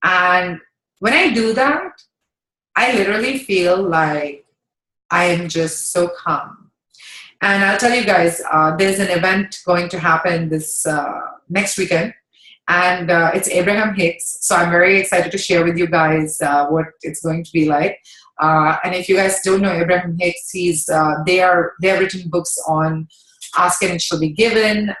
And when I do that, I literally feel like I am just so calm. And I'll tell you guys, there's an event going to happen this next weekend. And it's Abraham Hicks. So I'm very excited to share with you guys what it's going to be like. And if you guys don't know Abraham Hicks, they have written books on Ask and It Shall Be Given,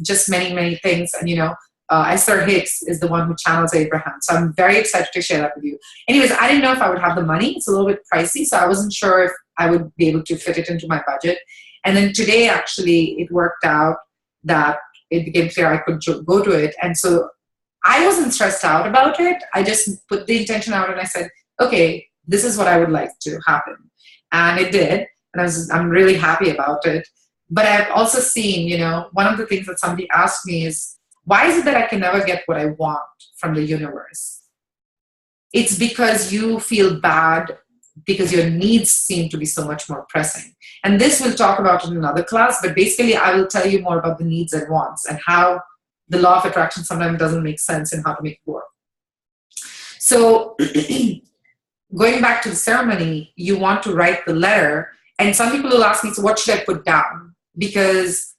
just many, many things. And, you know, Esther Hicks is the one who channels Abraham. So I'm very excited to share that with you. Anyways, I didn't know if I would have the money. It's a little bit pricey, so I wasn't sure if I would be able to fit it into my budget. And then today, actually, it worked out that it became clear I could go to it. And so I wasn't stressed out about it. I just put the intention out and I said, okay, this is what I would like to happen. And it did. And I'm really happy about it. But I've also seen, you know, one of the things that somebody asked me is, why is it that I can never get what I want from the universe? It's because you feel bad because your needs seem to be so much more pressing. And this we'll talk about in another class, but basically I will tell you more about the needs and wants and how the law of attraction sometimes doesn't make sense and how to make it work. So going back to the ceremony, you want to write the letter. And some people will ask me, so what should I put down? Because,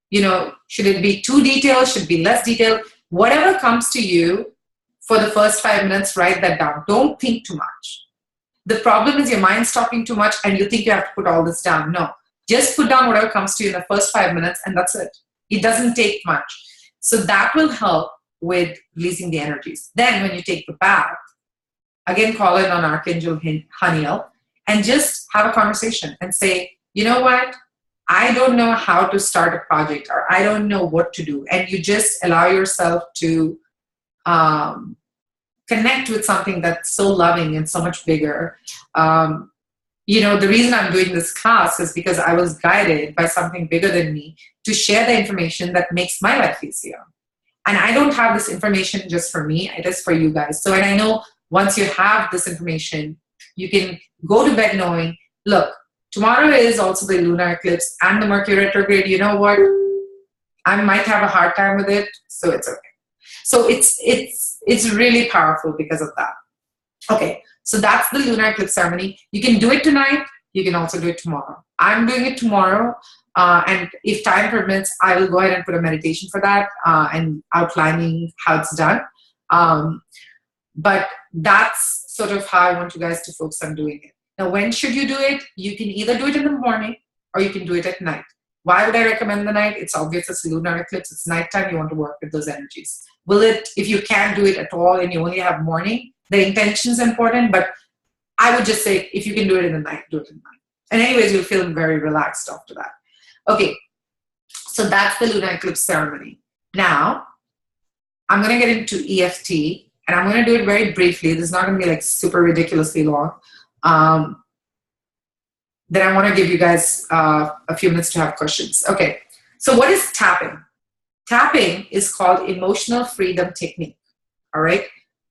you know, should it be too detailed? Should it be less detailed? Whatever comes to you for the first 5 minutes, write that down. Don't think too much. The problem is your mind's talking too much and you think you have to put all this down. No, just put down whatever comes to you in the first 5 minutes and that's it. It doesn't take much. So that will help with releasing the energies. Then when you take the bath, again, call in on Archangel Haniel and just have a conversation and say, you know what? I don't know how to start a project or I don't know what to do. And you just allow yourself to connect with something that's so loving and so much bigger. You know, the reason I'm doing this class is because I was guided by something bigger than me to share the information that makes my life easier. And I don't have this information just for me, it is for you guys. So, and I know once you have this information, you can go to bed knowing, look, tomorrow is also the lunar eclipse and the Mercury retrograde. You know what? I might have a hard time with it, so it's okay. So it's really powerful because of that. Okay, so that's the lunar eclipse ceremony. You can do it tonight. You can also do it tomorrow. I'm doing it tomorrow. And if time permits, I will go ahead and put a meditation for that and outlining how it's done. But that's sort of how I want you guys to focus on doing it. Now, when should you do it? You can either do it in the morning or you can do it at night. Why would I recommend the night? It's obvious it's lunar eclipse. It's nighttime. You want to work with those energies. Will it, if you can't do it at all and you only have morning, the intention is important, but I would just say if you can do it in the night, do it in the night. And anyways, you'll feel very relaxed after that. Okay, so that's the lunar eclipse ceremony. Now, I'm going to get into EFT, and I'm going to do it very briefly. This is not going to be like super ridiculously long. Then I want to give you guys a few minutes to have questions. Okay, so what is tapping? Tapping is called emotional freedom technique, all right?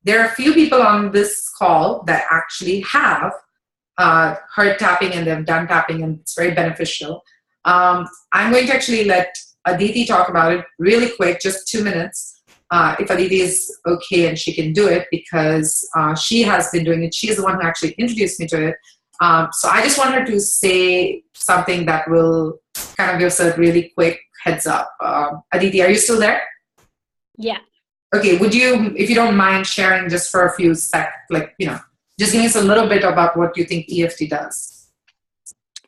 There are a few people on this call that actually have heard tapping and they've done tapping and it's very beneficial. I'm going to actually let Aditi talk about it really quick, just 2 minutes, if Aditi is okay and she can do it because she has been doing it. She's the one who actually introduced me to it. So I just want her to say something that will kind of give us a really quick heads up. Aditi, are you still there? Yeah. Okay, would you, if you don't mind sharing just for a few seconds, like, you know, just give us a little bit about what you think EFT does.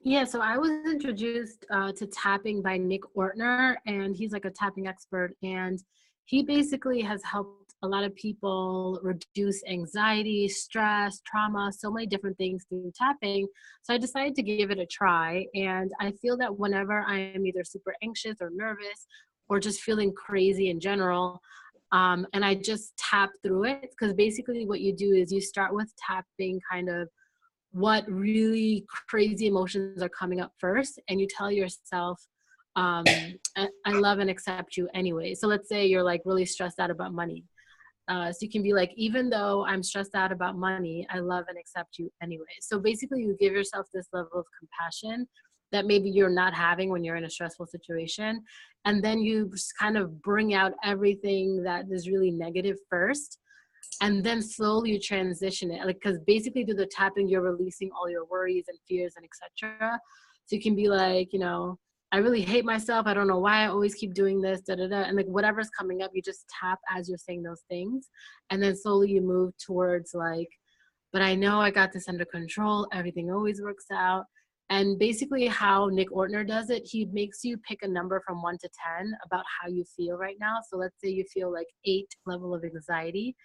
Yeah, so I was introduced to tapping by Nick Ortner, and he's like a tapping expert, and he basically has helped a lot of people reduce anxiety, stress, trauma, so many different things through tapping. So I decided to give it a try, and I feel that whenever I am either super anxious or nervous or just feeling crazy in general, and I just tap through it, because basically what you do is you start with tapping kind of what really crazy emotions are coming up first, and you tell yourself, I love and accept you anyway. So let's say you're like really stressed out about money. So you can be like, even though I'm stressed out about money, I love and accept you anyway. So basically you give yourself this level of compassion that maybe you're not having when you're in a stressful situation. And then you just kind of bring out everything that is really negative first. And then slowly you transition it, like, because basically through the tapping, you're releasing all your worries and fears and etc. So you can be like, you know, I really hate myself. I don't know why I always keep doing this, da, da, da. And like whatever's coming up, you just tap as you're saying those things. And then slowly you move towards like, but I know I got this under control. Everything always works out. And basically how Nick Ortner does it, he makes you pick a number from 1 to 10 about how you feel right now. So let's say you feel like 8 level of anxiety.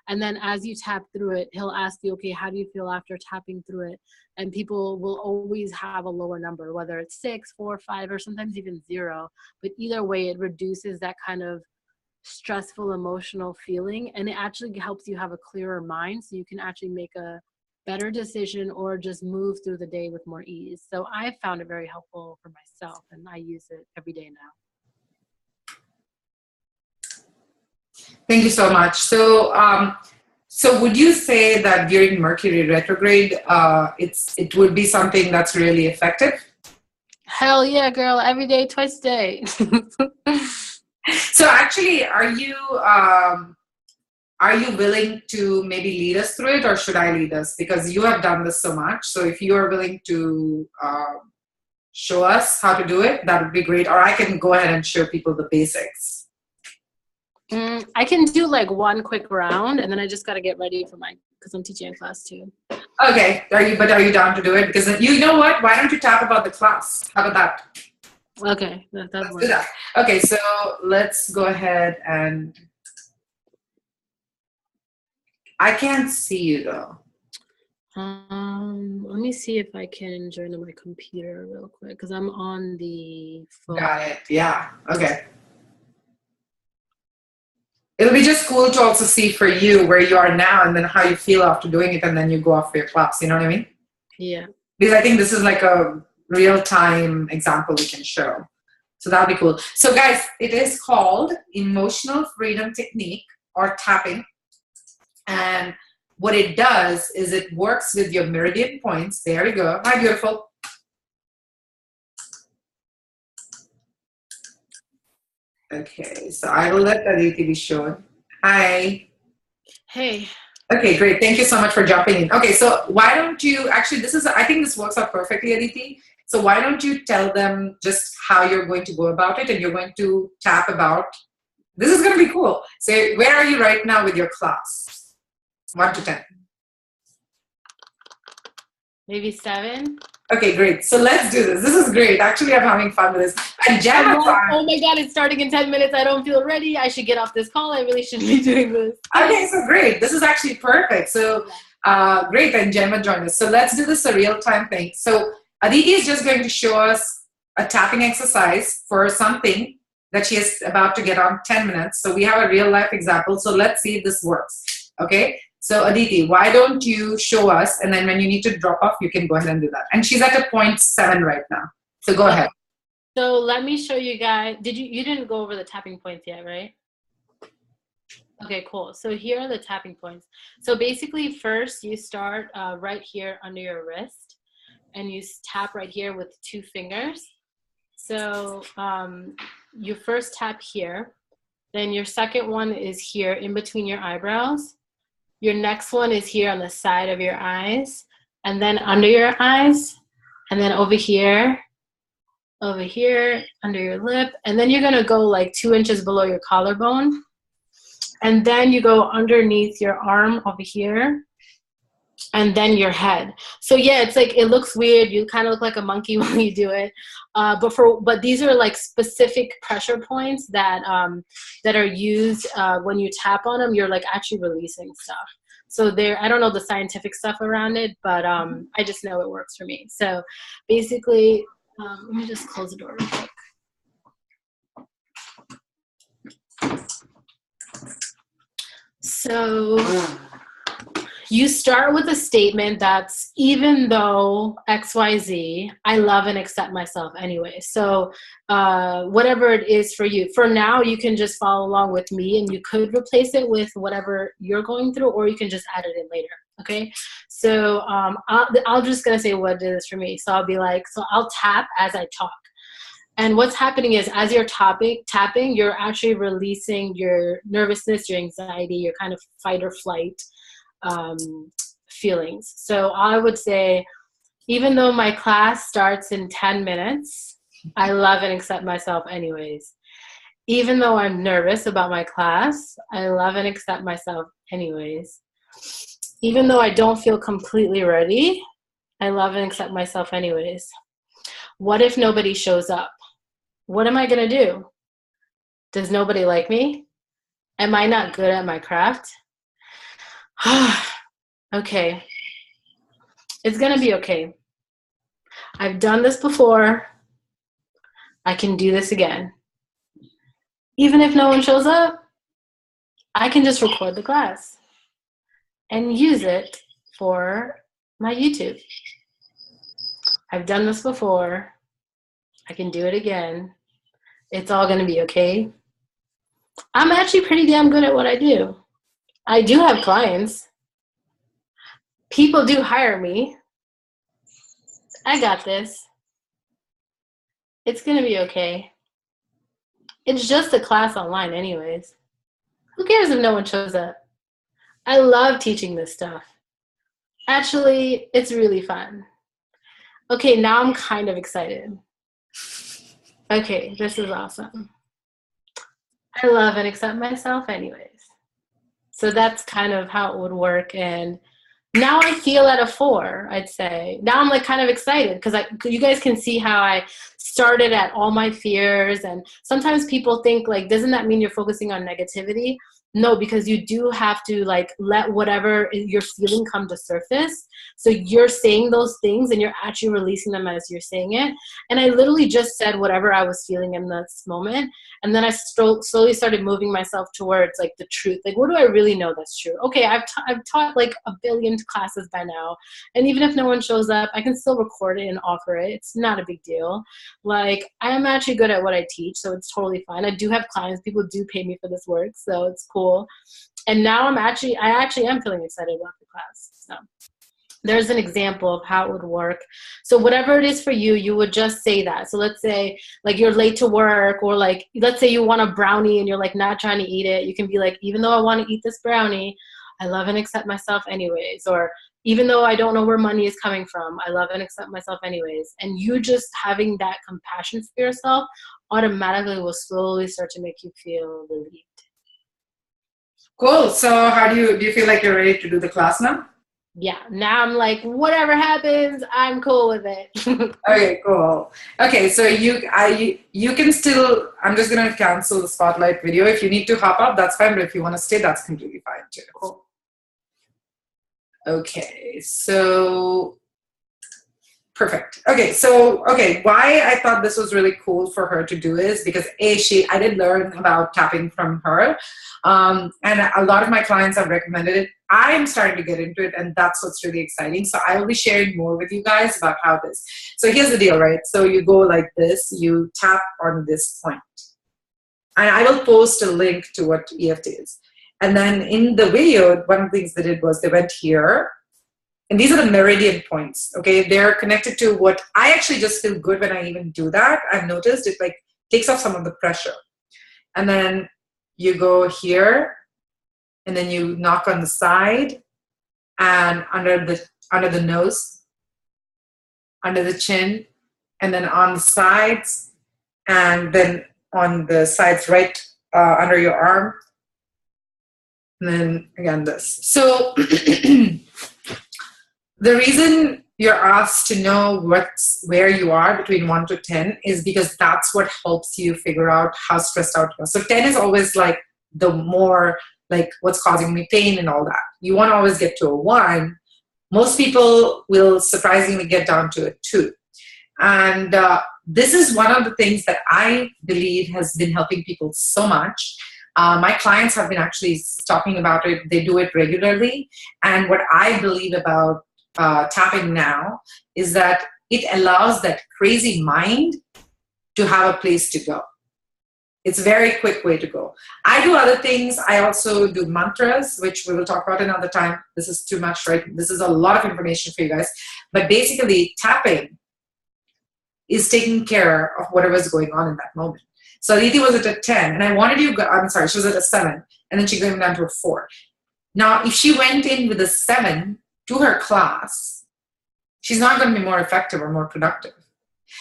And then as you tap through it, he'll ask you, okay, how do you feel after tapping through it? And people will always have a lower number, whether it's 6, 4, 5, or sometimes even 0. But either way, it reduces that kind of stressful emotional feeling, and it actually helps you have a clearer mind, so you can actually make a better decision or just move through the day with more ease. So I found it very helpful for myself, and I use it every day now. Thank you so much. So, so would you say that during Mercury retrograde, it would be something that's really effective? Hell yeah, girl! Every day, twice a day. So, actually, are you willing to maybe lead us through it, or should I lead us? Because you have done this so much. So, if you are willing to show us how to do it, that would be great. Or I can go ahead and show people the basics. I can do like one quick round, and then I just got to get ready for because I'm teaching a class too. Okay, are you down to do it? Because you know what? Why don't you talk about the class? How about that? Okay, Let's do that. Okay, so let's go ahead and I can't see you though. Let me see if I can join on my computer real quick because I'm on the phone. Got it. Yeah. Okay. It'll be just cool to also see for you where you are now and then how you feel after doing it, and then you go off for your class. You know what I mean? Yeah. Because I think this is like a real-time example we can show. So that'll be cool. So guys, it is called Emotional Freedom Technique or tapping. And what it does is it works with your meridian points. There we go. Hi, beautiful. Okay, so I will let Aditi be shown. Hi. Hey. Okay, great. Thank you so much for jumping in. Okay, so why don't you, actually, I think this works out perfectly, Aditi. So why don't you tell them just how you're going to go about it, and you're going to tap about, this is going to be cool. So where are you right now with your class? 1 to 10. Maybe 7. Okay, great. So let's do this. This is great. Actually, I'm having fun with this. And Gemma, oh my God, it's starting in 10 minutes. I don't feel ready. I should get off this call. I really shouldn't be doing this. Okay, so great. This is actually perfect. So great. And Gemma joined us. So let's do this a real-time thing. So Aditi is just going to show us a tapping exercise for something that she is about to get on 10 minutes. So we have a real-life example. So let's see if this works. Okay. So Aditi, why don't you show us, and then when you need to drop off, you can go ahead and do that. And she's at a 0.7 right now. So go ahead. So let me show you guys. You didn't go over the tapping points yet, right? Okay, cool. So here are the tapping points. So basically first you start right here under your wrist, and you tap right here with 2 fingers. So you first tap here, then your second one is here in between your eyebrows. Your next one is here on the side of your eyes, and then under your eyes, and then over here, under your lip, and then you're gonna go like 2 inches below your collarbone, and then you go underneath your arm over here, and then your head. So yeah, it's like, it looks weird. You kind of look like a monkey when you do it. But these are like specific pressure points that are used when you tap on them. You're like actually releasing stuff. So I don't know the scientific stuff around it, but I just know it works for me. So basically, let me just close the door real quick. So you start with a statement that's, even though XYZ, I love and accept myself anyway. So whatever it is for you. For now, you can just follow along with me, and you could replace it with whatever you're going through, or you can just add it in later. Okay. So I'll just gonna say what it is for me. So I'll be like, so I'll tap as I talk. And what's happening is, as you're tapping, you're actually releasing your nervousness, your anxiety, your kind of fight or flight feelings. So I would say, even though my class starts in 10 minutes, I love and accept myself anyways. Even though I'm nervous about my class, I love and accept myself anyways. Even though I don't feel completely ready, I love and accept myself anyways. What if nobody shows up? What am I gonna do? Does nobody like me? Am I not good at my craft? Okay. It's going to be okay. I've done this before. I can do this again. Even if no one shows up, I can just record the class and use it for my YouTube. I've done this before. I can do it again. It's all going to be okay. I'm actually pretty damn good at what I do. I do have clients. People do hire me. I got this. It's going to be okay. It's just a class online anyways. Who cares if no one shows up? I love teaching this stuff. Actually, it's really fun. Okay, now I'm kind of excited. Okay, this is awesome. I love and accept myself anyways. So that's kind of how it would work. And now I feel at a 4, I'd say. Now I'm like kind of excited because you guys can see how I started at all my fears. And sometimes people think like, doesn't that mean you're focusing on negativity? No, because you do have to like let whatever you're feeling come to surface. So you're saying those things and you're actually releasing them as you're saying it. And I literally just said whatever I was feeling in this moment. And then I slowly started moving myself towards like the truth. Like, what do I really know that's true? Okay, I've taught like a billion classes by now. And even if no one shows up, I can still record it and offer it. It's not a big deal. Like, I am actually good at what I teach, so it's totally fine. I do have clients. People do pay me for this work, so it's cool. And now I actually am feeling excited about the class. So there's an example of how it would work. So whatever it is for you, you would just say that. So let's say like you're late to work, or like, let's say you want a brownie and you're like not trying to eat it. You can be like, even though I want to eat this brownie, I love and accept myself anyways. Or even though I don't know where money is coming from, I love and accept myself anyways. And you just having that compassion for yourself automatically will slowly start to make you feel relieved. Cool. So how do you feel like you're ready to do the class now? Yeah, now I'm like, whatever happens, I'm cool with it. Okay, cool. Okay, so you can still, I'm just going to cancel the spotlight video. If you need to hop up, that's fine. But if you want to stay, that's completely fine too. Cool. Okay, so perfect. Okay, so why I thought this was really cool for her to do is because I did learn about tapping from her, and a lot of my clients have recommended it. I am starting to get into it, and that's what's really exciting. So I will be sharing more with you guys about how this. So here's the deal, right? So you go like this, you tap on this point, and I will post a link to what EFT is. And then in the video, one of the things they did was they went here. And these are the meridian points, okay? They're connected to what I actually just feel good when I even do that. I've noticed it like takes off some of the pressure. And then you go here, and then you knock on the side and under the nose, under the chin, and then on the sides, and then on the sides right under your arm. And then again this. So the reason you're asked to know where you are between 1 to 10 is because that's what helps you figure out how stressed out you are. So 10 is always like the more like what's causing me pain and all that. You want to always get to a 1. Most people will surprisingly get down to a 2. And this is one of the things that I believe has been helping people so much. My clients have been actually talking about it. They do it regularly. And what I believe about tapping now is that it allows that crazy mind to have a place to go. It's a very quick way to go. I do other things. I also do mantras, which we will talk about another time. This is too much, right? This is a lot of information for you guys. But basically, tapping is taking care of whatever's going on in that moment. So Aditi was at a 10, and I wanted you, I'm sorry, she was at a 7, and then she came down to a 4. Now, if she went in with a 7 to her class, she's not going to be more effective or more productive.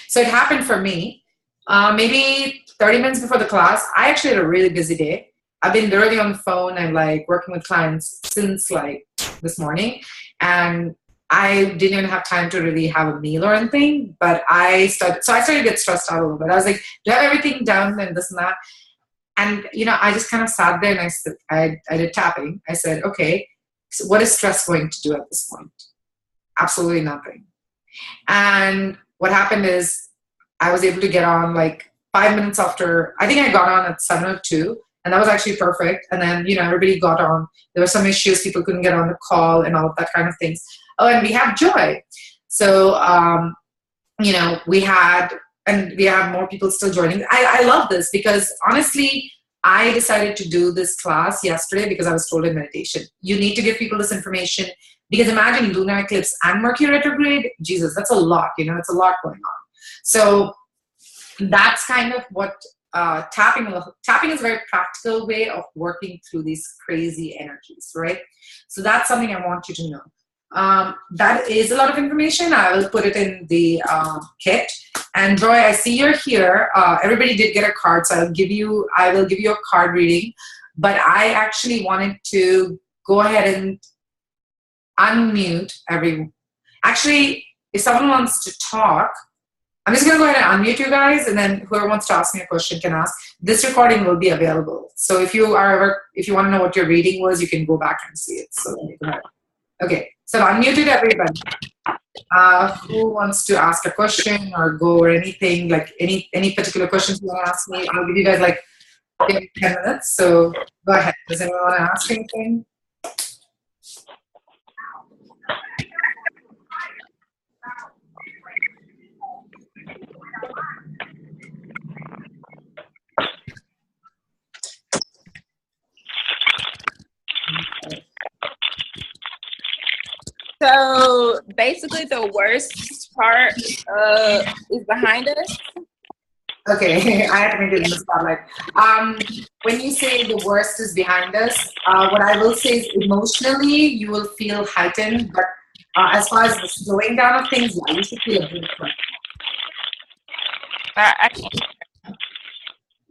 So it happened for me. Maybe 30 minutes before the class, I actually had a really busy day. I've been literally on the phone and like working with clients since like this morning. And I didn't even have time to really have a meal or anything, but I started to get stressed out a little bit. I was like, do I have everything done and this and that? And, I just kind of sat there and I did tapping. I said, okay, what is stress going to do at this point? Absolutely nothing. And what happened is I was able to get on like 5 minutes after, I think I got on at 7:02, and that was actually perfect. And then, everybody got on. There were some issues, people couldn't get on the call and all of that kind of things. Oh, and we have Joy. So, we have more people still joining. I love this because honestly, I decided to do this class yesterday because I was told in meditation, you need to give people this information, because imagine lunar eclipse and Mercury retrograde. Jesus, that's a lot, it's a lot going on. So that's kind of what tapping is a very practical way of working through these crazy energies, right? So that's something I want you to know. That is a lot of information. I will put it in the kit. And Joy, I see you're here. Everybody did get a card, so I will give you a card reading. But I actually wanted to go ahead and unmute everyone. Actually, if someone wants to talk, I'm just going to go ahead and unmute you guys, and then whoever wants to ask me a question can ask. This recording will be available. So if you want to know what your reading was, you can go back and see it. So let me go ahead. Okay, so I've unmuted everybody. Who wants to ask a question or go or anything, like any particular questions you want to ask me? I'll give you guys like 10 minutes. So go ahead. Does anyone want to ask anything? So basically, the worst part is behind us. Okay, I have to make it in the spotlight. When you say the worst is behind us, what I will say is emotionally you will feel heightened, but as far as the slowing down of things, yeah, you should feel a bit different. I can't.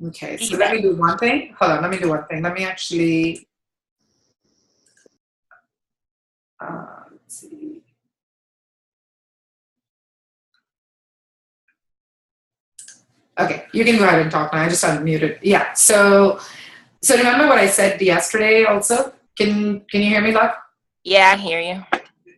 Okay, so let me do one thing. Hold on, let me do one thing. Let me actually. Let's see. Okay, you can go ahead and talk now. I just unmuted. Yeah. So remember what I said yesterday. Also, can you hear me, Luck? Yeah, I hear you.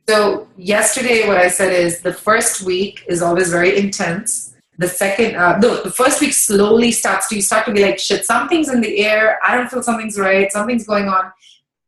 So yesterday, what I said is the first week is always very intense. The second, the first week slowly you start to be like, shit, something's in the air. I don't feel something's right. Something's going on.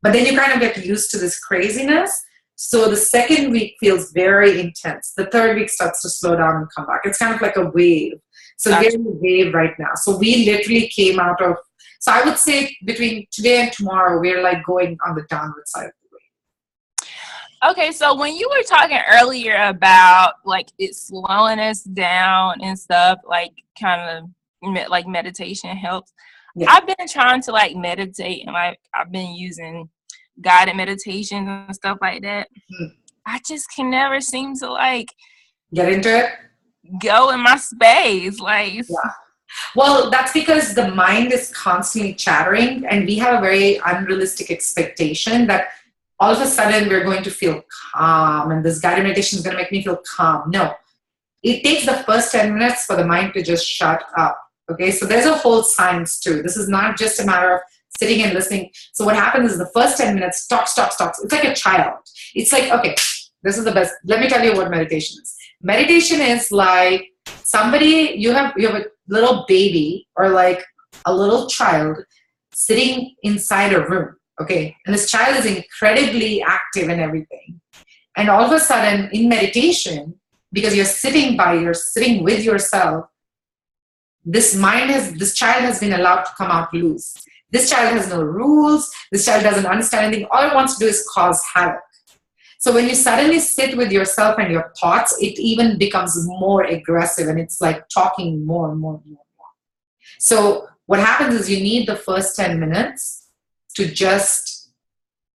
But then you kind of get used to this craziness. So the second week feels very intense. The third week starts to slow down and come back. It's kind of like a wave. So we're in a wave right now. So we literally came out of, so I would say between today and tomorrow, we're like going on the downward side of the wave. Okay, so when you were talking earlier about like it slowing us down and stuff, like kind of like meditation helps. Yeah. I've been trying to like meditate, and like I've been using guided meditations and stuff like that. Mm-hmm. I just can never seem to like get into it, go in my space. Like, yeah. Well, that's because the mind is constantly chattering, and we have a very unrealistic expectation that all of a sudden we're going to feel calm and this guided meditation is going to make me feel calm. No, it takes the first 10 minutes for the mind to just shut up. Okay, so there's a whole science too. This is not just a matter of sitting and listening. So what happens is the first 10 minutes, stop. It's like a child. It's like, okay, this is the best. Let me tell you what meditation is. Meditation is like somebody, you have a little baby or like a little child sitting inside a room. Okay, and this child is incredibly active and everything. And all of a sudden in meditation, because you're sitting with yourself, this child has been allowed to come out loose. This child has no rules. This child doesn't understand anything. All it wants to do is cause havoc. So when you suddenly sit with yourself and your thoughts, it even becomes more aggressive, and it's like talking more and more and more. So what happens is you need the first 10 minutes to just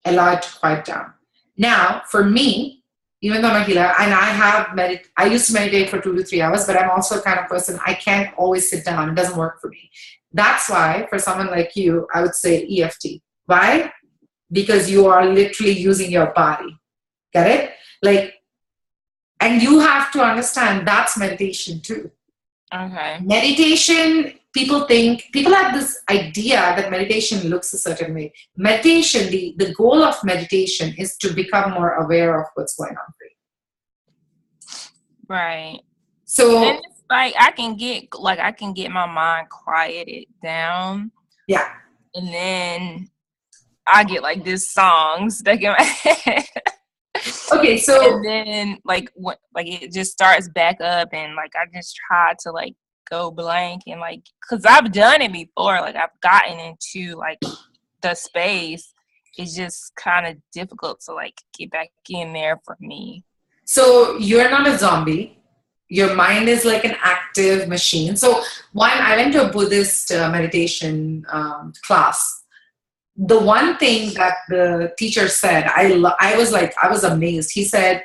allow it to quiet down. Now, for me, even though I'm a healer, and I used to meditate for 2 to 3 hours, but I'm also the kind of person, I can't always sit down. It doesn't work for me. That's why, for someone like you, I would say EFT. Why? Because you are literally using your body. Get it? Like, and you have to understand that's meditation too. Okay. Meditation people have this idea that meditation looks a certain way. Meditation, the goal of meditation is to become more aware of what's going on for you. Right. So and it's like I can get my mind quieted down. Yeah. And then I get like this song stuck in my head. Okay, so and then like it just starts back up, and like I just try to like go blank, and like because I've done it before, like I've gotten into like the space. It's just kind of difficult to like get back in there for me. So you're not a zombie. Your mind is like an active machine. So I went to a Buddhist meditation class. The one thing that the teacher said, I was amazed. He said,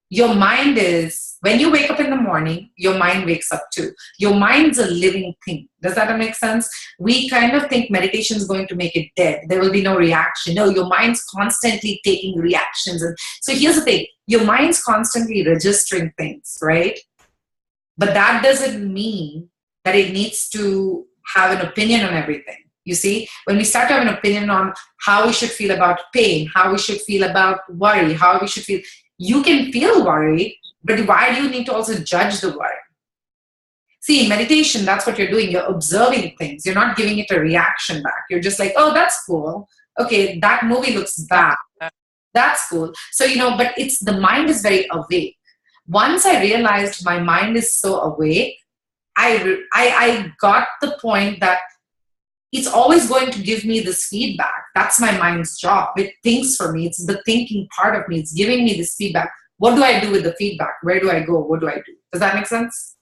your mind is, when you wake up in the morning, your mind wakes up too. Your mind's a living thing. Does that make sense? We kind of think meditation is going to make it dead. There will be no reaction. No, your mind's constantly taking reactions. And so here's the thing. Your mind's constantly registering things, right? But that doesn't mean that it needs to have an opinion on everything. You see, when we start to have an opinion on how we should feel about pain, how we should feel about worry, how we should feel, you can feel worried, but why do you need to also judge the worry? See, in meditation, that's what you're doing. You're observing things. You're not giving it a reaction back. You're just like, oh, that's cool. Okay, that movie looks bad. That's cool. So, but the mind is very awake. Once I realized my mind is so awake, I got the point that it's always going to give me this feedback. That's my mind's job. It thinks for me. It's the thinking part of me. It's giving me this feedback. What do I do with the feedback? Where do I go? What do I do? Does that make sense?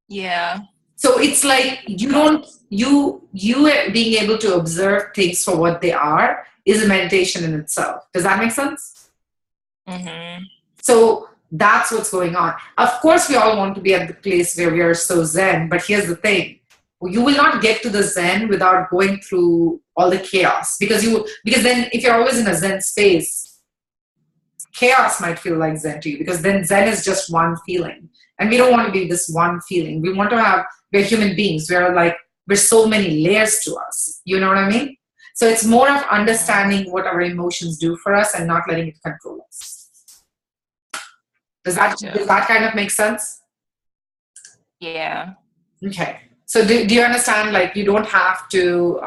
Yeah. So it's like you being able to observe things for what they are is a meditation in itself. Does that make sense? Mm-hmm. So that's what's going on. Of course, we all want to be at the place where we are so zen, but here's the thing. You will not get to the zen without going through all the chaos, because then if you're always in a zen space, chaos might feel like zen to you, because then zen is just one feeling, and we don't want to be this one feeling. We want to we're human beings. We're so many layers to us. You know what I mean? So it's more of understanding what our emotions do for us and not letting it control us. Does that kind of make sense? Yeah. Okay. So do you understand, like, you don't have to,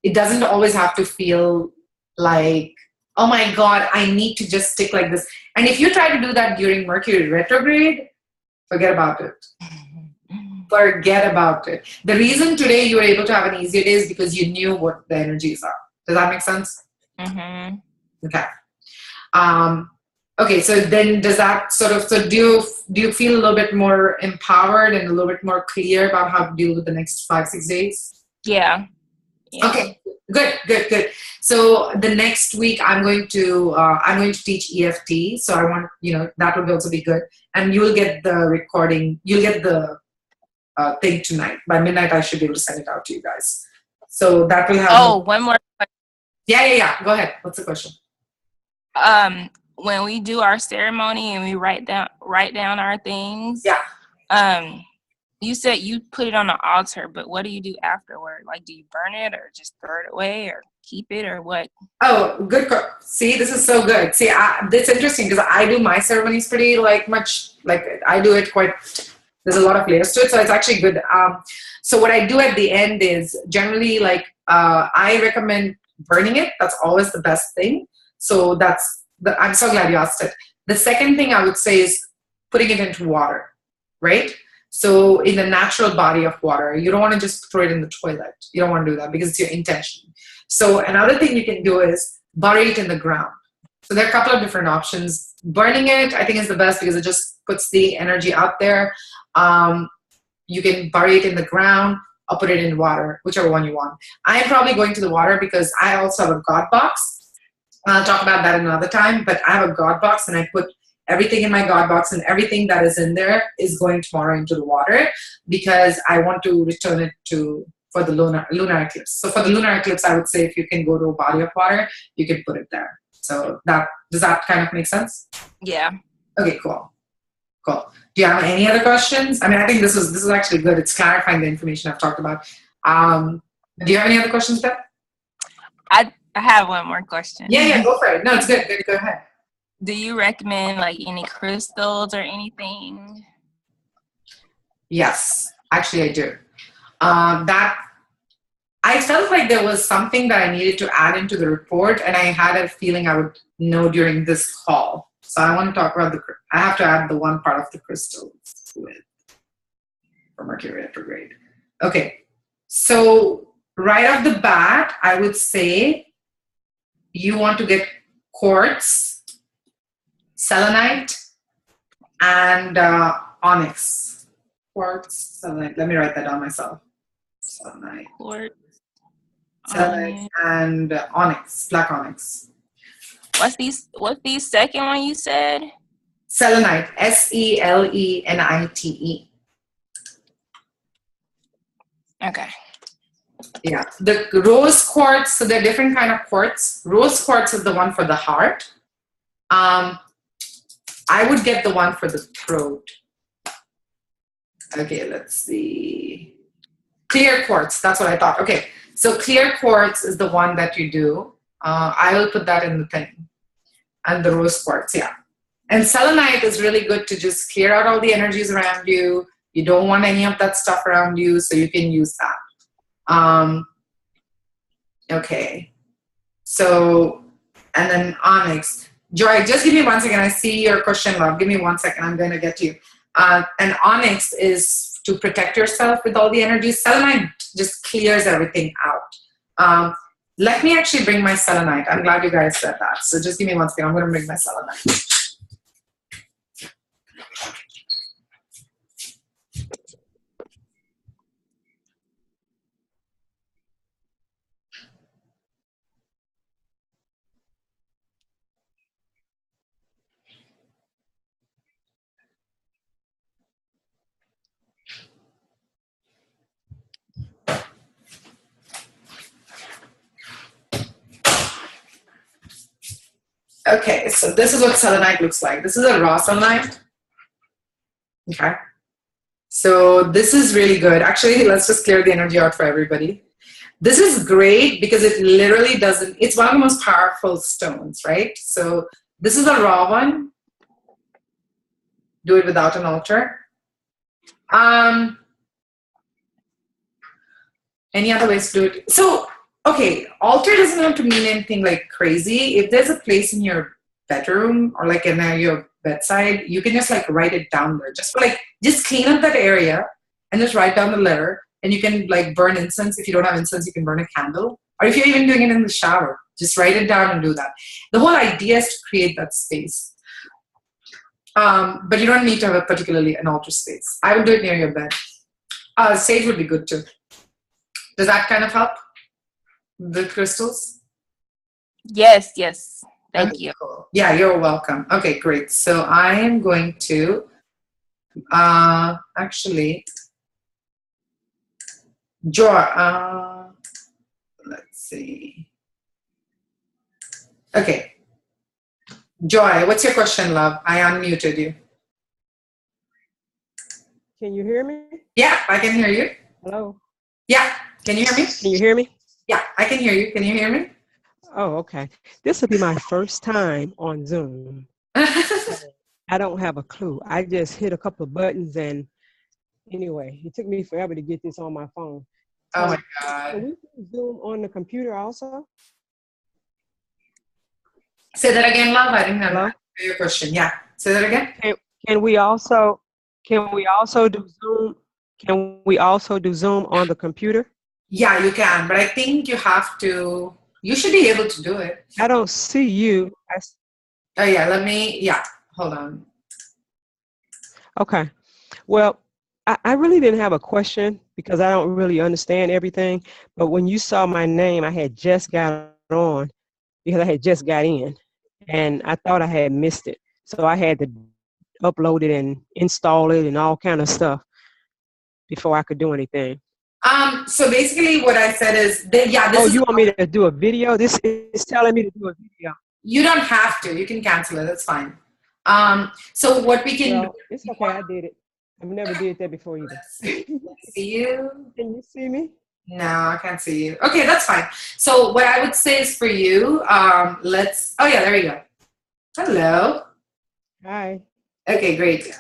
it doesn't always have to feel like, oh my God, I need to just stick like this. And if you try to do that during Mercury retrograde, forget about it. Forget about it. The reason today you were able to have an easier day is because you knew what the energies are. Does that make sense? Mm-hmm. Okay. Okay, so then does that do you feel a little bit more empowered and a little bit more clear about how to deal with the next 5-6 days? Yeah. Okay, good. So the next week I'm going to teach EFT. So I want, that would also be good. And you will get the recording, you'll get the thing tonight. By midnight I should be able to send it out to you guys. So that will have... Oh, one more question. Yeah. Go ahead. What's the question? When we do our ceremony and we write down our things, you said you put it on the altar, but what do you do afterward? Like, do you burn it or just throw it away or keep it or what? Oh, good. See, this is so good. See, it's interesting because I do my ceremonies pretty I do it quite, there's a lot of layers to it. So it's actually good. So what I do at the end is generally I recommend burning it. That's always the best thing. So I'm so glad you asked it. The second thing I would say is putting it into water, right? So in the natural body of water, you don't want to just throw it in the toilet. You don't want to do that because it's your intention. So another thing you can do is bury it in the ground. So there are a couple of different options. Burning it, I think, is the best because it just puts the energy out there. You can bury it in the ground or put it in water, whichever one you want. I'm probably going to the water because I also have a God box. I'll talk about that another time, but I have a God box and I put everything in my God box, and everything that is in there is going tomorrow into the water because I want to return it for the lunar eclipse. So for the lunar eclipse, I would say if you can go to a body of water, you can put it there. So does that kind of make sense? Yeah. Okay, cool. Cool. Do you have any other questions? I mean, I think this is actually good. It's clarifying the information I've talked about. Do you have any other questions, Beth? I have one more question. Yeah, go for it. No, it's good. Go ahead. Do you recommend like any crystals or anything? Yes, actually I do. That I felt like there was something that I needed to add into the report, and I had a feeling I would know during this call. So I want to talk about I have to add the one part of the crystals with for Mercury retrograde. Okay, so right off the bat, I would say you want to get quartz, selenite, and onyx. Quartz, selenite. Let me write that down myself. Selenite. Quartz, Selenite and onyx, black onyx. What's the second one you said? Selenite, Selenite. Okay. Yeah, the rose quartz, so they're different kind of quartz. Rose quartz is the one for the heart. I would get the one for the throat. Okay, let's see. Clear quartz, that's what I thought. Okay, so clear quartz is the one that you do. I will put that in the thing. And the rose quartz, yeah. And selenite is really good to just clear out all the energies around you. You don't want any of that stuff around you, so you can use that. Okay. So, and then onyx. Joy, just give me 1 second. I see your question, love. Give me 1 second. I'm going to get to you. And onyx is to protect yourself with all the energies. Selenite just clears everything out. Let me actually bring my selenite. I'm glad you guys said that. So just give me 1 second. I'm going to bring my selenite. Okay, so this is what selenite looks like. This is a raw selenite. Okay. So this is really good. Actually, let's just clear the energy out for everybody. This is great because it literally doesn't, it's one of the most powerful stones, right? So this is a raw one. Do it without an altar. Any other ways to do it? So, okay, altar doesn't have to mean anything like crazy. If there's a place in your bedroom or like in your bedside, you can just like write it down there. Just clean up that area and just write down the letter. And you can like burn incense. If you don't have incense, you can burn a candle. Or if you're even doing it in the shower, just write it down and do that. The whole idea is to create that space. But you don't need to have a particularly an altar space. I would do it near your bed. Sage would be good too. Does that kind of help? The crystals? Yes. Thank you. Cool. Yeah, you're welcome. Okay, great. So I am going to actually draw. Let's see. Okay. Joy, what's your question, love? I unmuted you. Can you hear me? Yeah, I can hear you. Hello? Yeah, can you hear me? Can you hear me? Yeah, I can hear you. Can you hear me? Oh, okay. This will be my first time on Zoom. I don't have a clue. I just hit a couple of buttons and anyway, it took me forever to get this on my phone. Oh my God. Can we do Zoom on the computer also? Say that again, love. I didn't have your question. Yeah. Say that again. Can we also do Zoom? Can we also do Zoom on the computer? Yeah, you can, but I think you should be able to do it. I don't see you. Oh yeah, hold on. Okay. Well, I really didn't have a question because I don't really understand everything. But when you saw my name, I had just got on because I had just got in and I thought I had missed it. So I had to upload it and install it and all kind of stuff before I could do anything. So basically what I said is that, you want me to do a video? This is telling me to do a video. You don't have to. You can cancel it. That's fine. So what we can Well, it's okay. I did it. I've never did that before either. let's see you. Can you see me? No, I can't see you. Okay, that's fine. So what I would say is for you, oh yeah, there you go. Hello. Hi. Okay, great.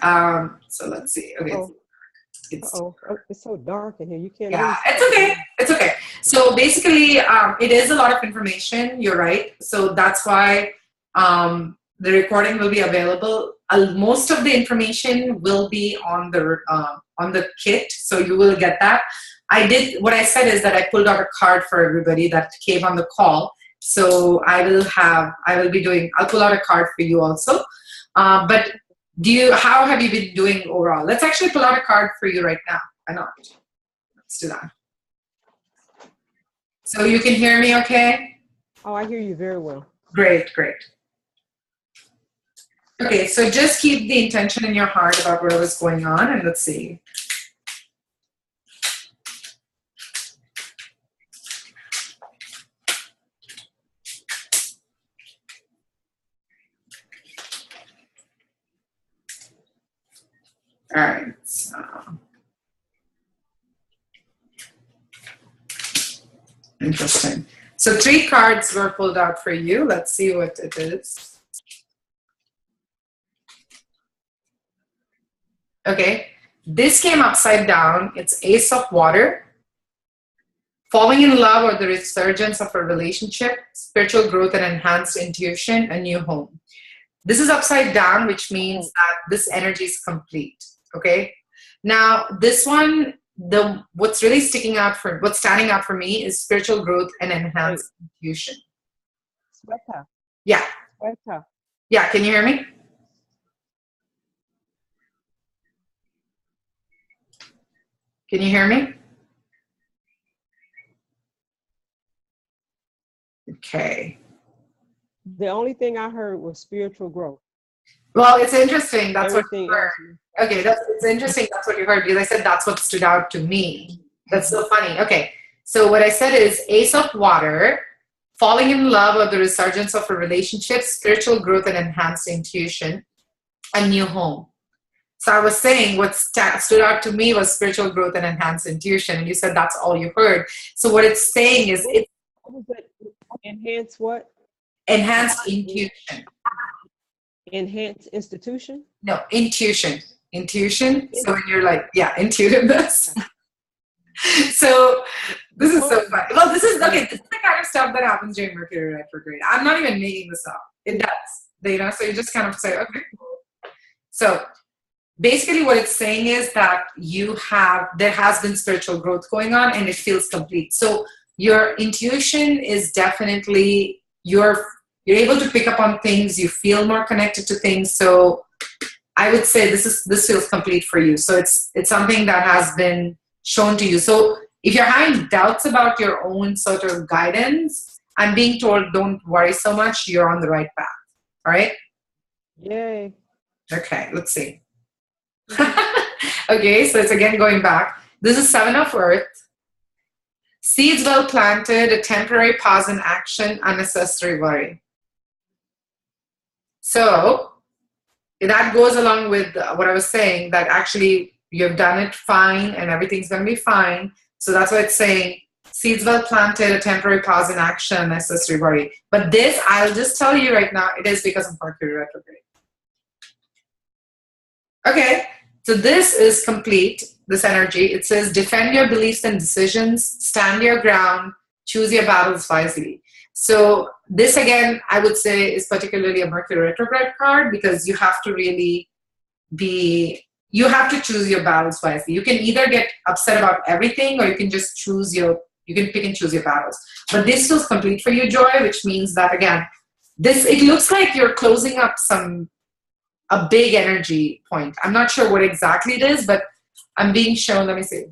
So let's see. Okay. Oh, it's so dark in here. You can't. Yeah, really it's okay. It's okay. So basically, it is a lot of information. You're right. So that's why the recording will be available. Most of the information will be on the kit, so you will get that. What I said is that I pulled out a card for everybody that came on the call. So I'll pull out a card for you also. But how have you been doing overall? Let's actually pull out a card for you right now. Why not? Let's do that. So you can hear me okay? Oh, I hear you very well. Great, great. Okay, so just keep the intention in your heart about whatever's going on, and let's see. All right, so. Interesting. So 3 cards were pulled out for you. Let's see what it is. Okay, this came upside down. It's Ace of Water. Falling in love or the resurgence of a relationship, spiritual growth and enhanced intuition, a new home. This is upside down, which means that this energy is complete. Okay. Now, this one, what's standing out for me is spiritual growth and enhanced intuition. Sweater. Yeah. Sweater. Yeah. Can you hear me? Can you hear me? Okay. The only thing I heard was spiritual growth. Well, it's interesting. That's Everything what you heard. Okay, it's interesting. That's what you heard because I said that's what stood out to me. That's so funny. Okay, so what I said is Ace of Water, falling in love or the resurgence of a relationship, spiritual growth and enhanced intuition, a new home. So I was saying what stood out to me was spiritual growth and enhanced intuition, and you said that's all you heard. So what it's saying is Enhance what? Enhanced intuition. Enhanced institution? No, intuition. Intuition. So when you're like, yeah, intuitiveness. So this is so funny. Well, this is the kind of stuff that happens during Mercury retrograde. I'm not even making this up. It does. So you just kind of say, okay, cool. So basically what it's saying is that there has been spiritual growth going on and it feels complete. So your intuition is definitely, you're able to pick up on things, you feel more connected to things. So I would say this feels complete for you. So it's something that has been shown to you. So if you're having doubts about your own sort of guidance, I'm being told don't worry so much, you're on the right path. All right? Yay. Okay, let's see. Okay, so it's again going back. This is 7 of Earth. Seeds well planted, a temporary pause in action, unnecessary worry. So that goes along with what I was saying, that actually you've done it fine and everything's going to be fine. So that's why it's saying seeds well planted, a temporary pause in action, unnecessary worry. But this, I'll just tell you right now, it is because of Mercury retrograde. Okay, so this is complete, this energy. It says defend your beliefs and decisions, stand your ground, choose your battles wisely. So this again, I would say is particularly a Mercury retrograde card because you have to really you have to choose your battles wisely. You can either get upset about everything or you can just you can pick and choose your battles. But this feels complete for you, Joy, which means that again, it looks like you're closing up a big energy point. I'm not sure what exactly it is, but I'm being shown, let me see.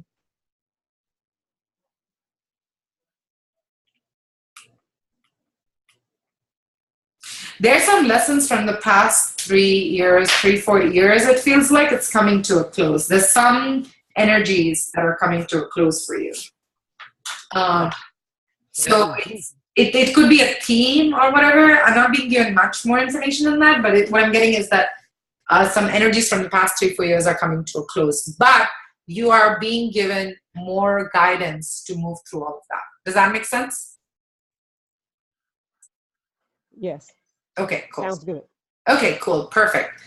There's some lessons from the past 4 years, it feels like it's coming to a close. There's some energies that are coming to a close for you. So it could be a theme or whatever. I'm not being given much more information than that, but what I'm getting is that some energies from the past 3-4 years are coming to a close, but you are being given more guidance to move through all of that. Does that make sense? Yes. Okay, cool. Sounds good. Okay, cool. Perfect.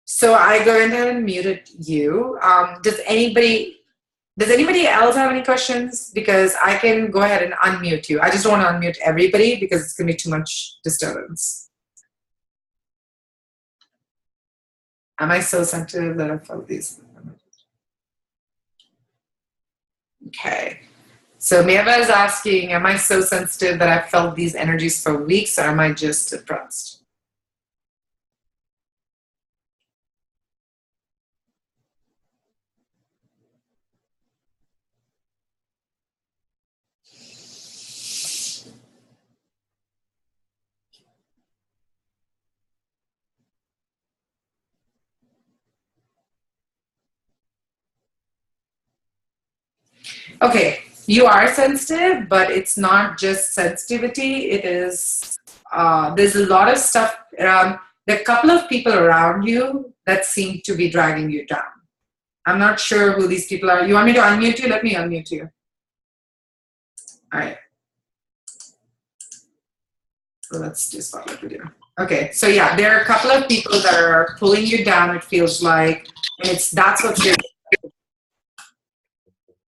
So I go ahead and muted you. Does anybody else have any questions? Because I can go ahead and unmute you. I just don't want to unmute everybody because it's going to be too much disturbance. Am I so sensitive that I felt these? Okay. So Meva is asking, am I so sensitive that I felt these energies for weeks, or am I just depressed? Okay, you are sensitive, but it's not just sensitivity. It is, there's a lot of stuff around. There are a couple of people around you that seem to be dragging you down. I'm not sure who these people are. You want me to unmute you? Let me unmute you. All right. So let's do spotlight video. Okay, so yeah, there are a couple of people that are pulling you down, it feels like, and that's what's doing.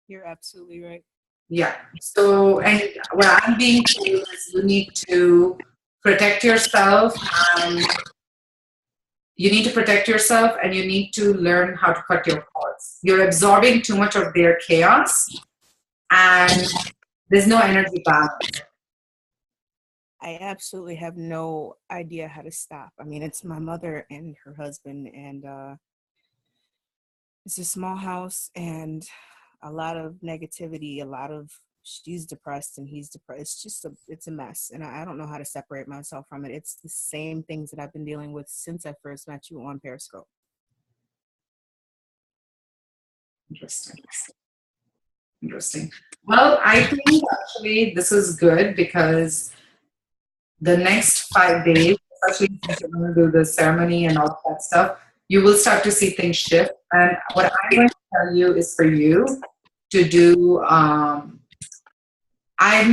You're absolutely right. Yeah. So, and what I'm being told is you need to protect yourself, and you need to learn how to cut your cords. You're absorbing too much of their chaos, and there's no energy balance. I absolutely have no idea how to stop. I mean, it's my mother and her husband, and it's a small house, and a lot of negativity, she's depressed and he's depressed. It's a mess. And I don't know how to separate myself from it. It's the same things that I've been dealing with since I first met you on Periscope. Interesting. Well, I think actually this is good because the next 5 days, especially since you're going to do the ceremony and all that stuff, you will start to see things shift. And what I'm going to tell you is for you to do, I'm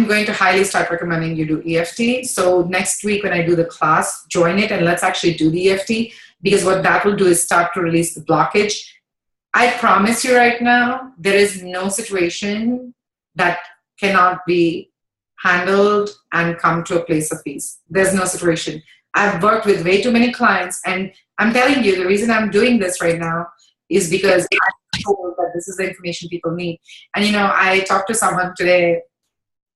going to highly start recommending you do EFT. So next week when I do the class, join it and let's actually do the EFT, because what that will do is start to release the blockage. I promise you right now, there is no situation that cannot be handled and come to a place of peace. There's no situation. I've worked with way too many clients, and I'm telling you, the reason I'm doing this right now is because I'm told that this is the information people need. And I talked to someone today,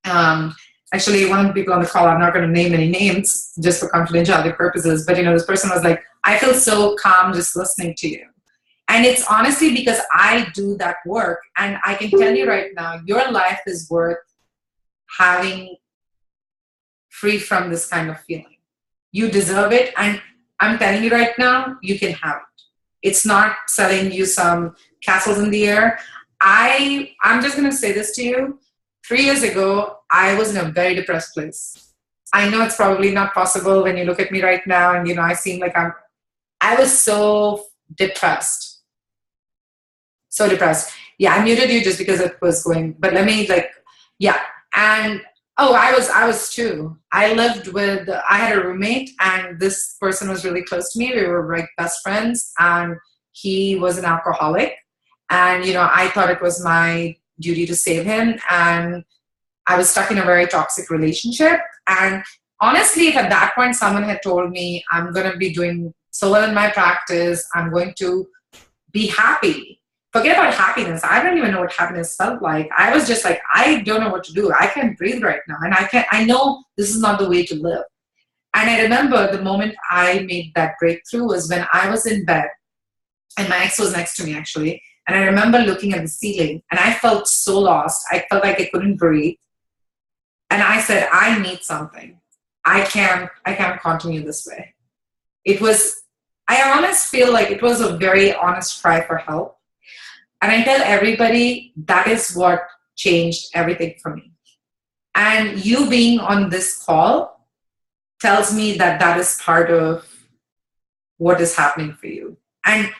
actually one of the people on the call, I'm not going to name any names just for confidentiality purposes, but this person was like, I feel so calm just listening to you. And it's honestly because I do that work, and I can tell you right now, your life is worth having free from this kind of feeling. You deserve it, and I'm telling you right now, you can have it. It's not selling you some castles in the air. I'm just going to say this to you. 3 years ago, I was in a very depressed place. I know it's probably not possible when you look at me right now, and I seem like I was so depressed. So depressed. Yeah, I muted you just because it was going, but let me yeah. And I was too. I had a roommate, and this person was really close to me. We were like best friends, and he was an alcoholic. And, I thought it was my duty to save him. And I was stuck in a very toxic relationship. And honestly, if at that point someone had told me I'm going to be doing so well in my practice, I'm going to be happy. Forget about happiness. I don't even know what happiness felt like. I was just like, I don't know what to do. I can't breathe right now. And I know this is not the way to live. And I remember the moment I made that breakthrough was when I was in bed, and my ex was next to me actually. And I remember looking at the ceiling, and I felt so lost. I felt like I couldn't breathe. And I said, I need something. I can't continue this way. I honestly feel like it was a very honest cry for help. And I tell everybody that is what changed everything for me. And you being on this call tells me that that is part of what is happening for you. And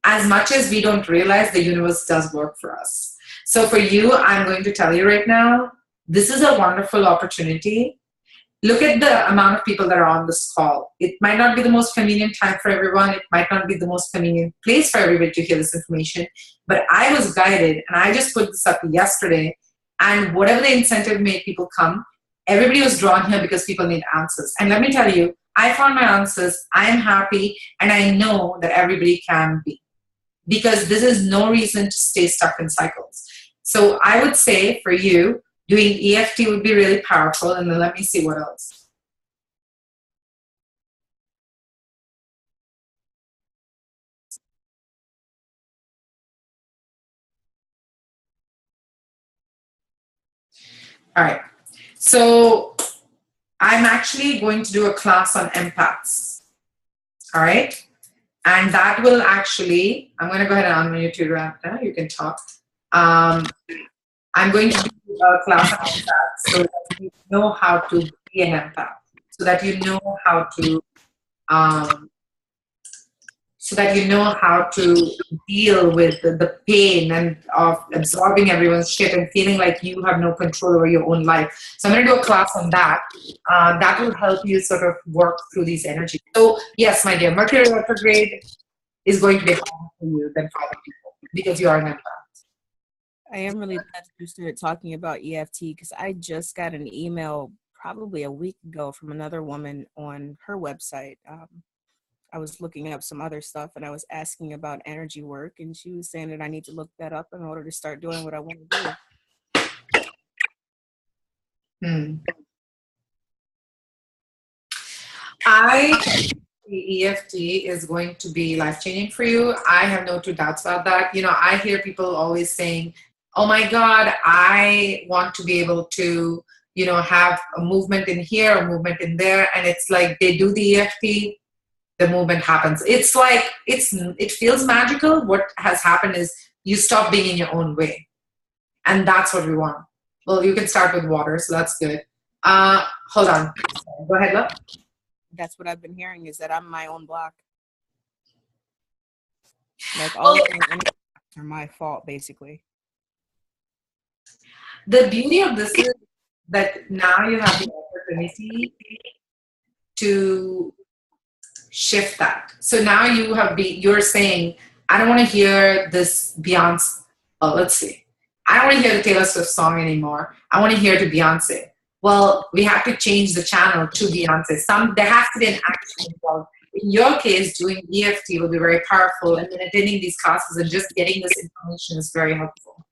as much as we don't realize, the universe does work for us. So for you, I'm going to tell you right now, this is a wonderful opportunity. Look at the amount of people that are on this call. It might not be the most convenient time for everyone. It might not be the most convenient place for everybody to hear this information. But I was guided, and I just put this up yesterday. And whatever the incentive made people come, everybody was drawn here because people need answers. And let me tell you, I found my answers. I am happy, and I know that everybody can be. Because this is no reason to stay stuck in cycles. So I would say for you, doing EFT would be really powerful. And then let me see what else. All right. So I'm actually going to do a class on empaths. All right. And that will actually, I'm going to go ahead and unmute you right now. You can talk. I'm going to do a class on empaths so that you know how to be an empath, so that you know how to, deal with the pain and of absorbing everyone's shit and feeling like you have no control over your own life. So I'm going to do a class on that. That will help you sort of work through these energies. So yes, my dear, Mercury retrograde is going to be harder for you than for other people because you are an empath. I am really glad that you started talking about EFT because I just got an email probably a week ago from another woman on her website. I was looking up some other stuff and I was asking about energy work, and she was saying that I need to look that up in order to start doing what I want to do. I think the EFT is going to be life-changing for you. I have no two doubts about that. You know, I hear people always saying, oh my God, I want to be able to, you know, have a movement in here, a movement in there. And it's like they do the EFT, the movement happens. It's like, it feels magical. What has happened is you stop being in your own way. And that's what we want. Well, you can start with water, so that's good. Hold on. Go ahead, love. That's what I've been hearing, is that I'm my own block. Like all of things are my fault, basically. The beauty of this is that now you have the opportunity to shift that. So now you're saying, I don't want to hear this Beyonce. Oh, let's see. I don't want to hear the Taylor Swift song anymore. I want to hear to Beyonce. Well, we have to change the channel to Beyonce. There has to be an action involved. In your case, doing EFT will be very powerful, and then attending these classes and just getting this information is very helpful.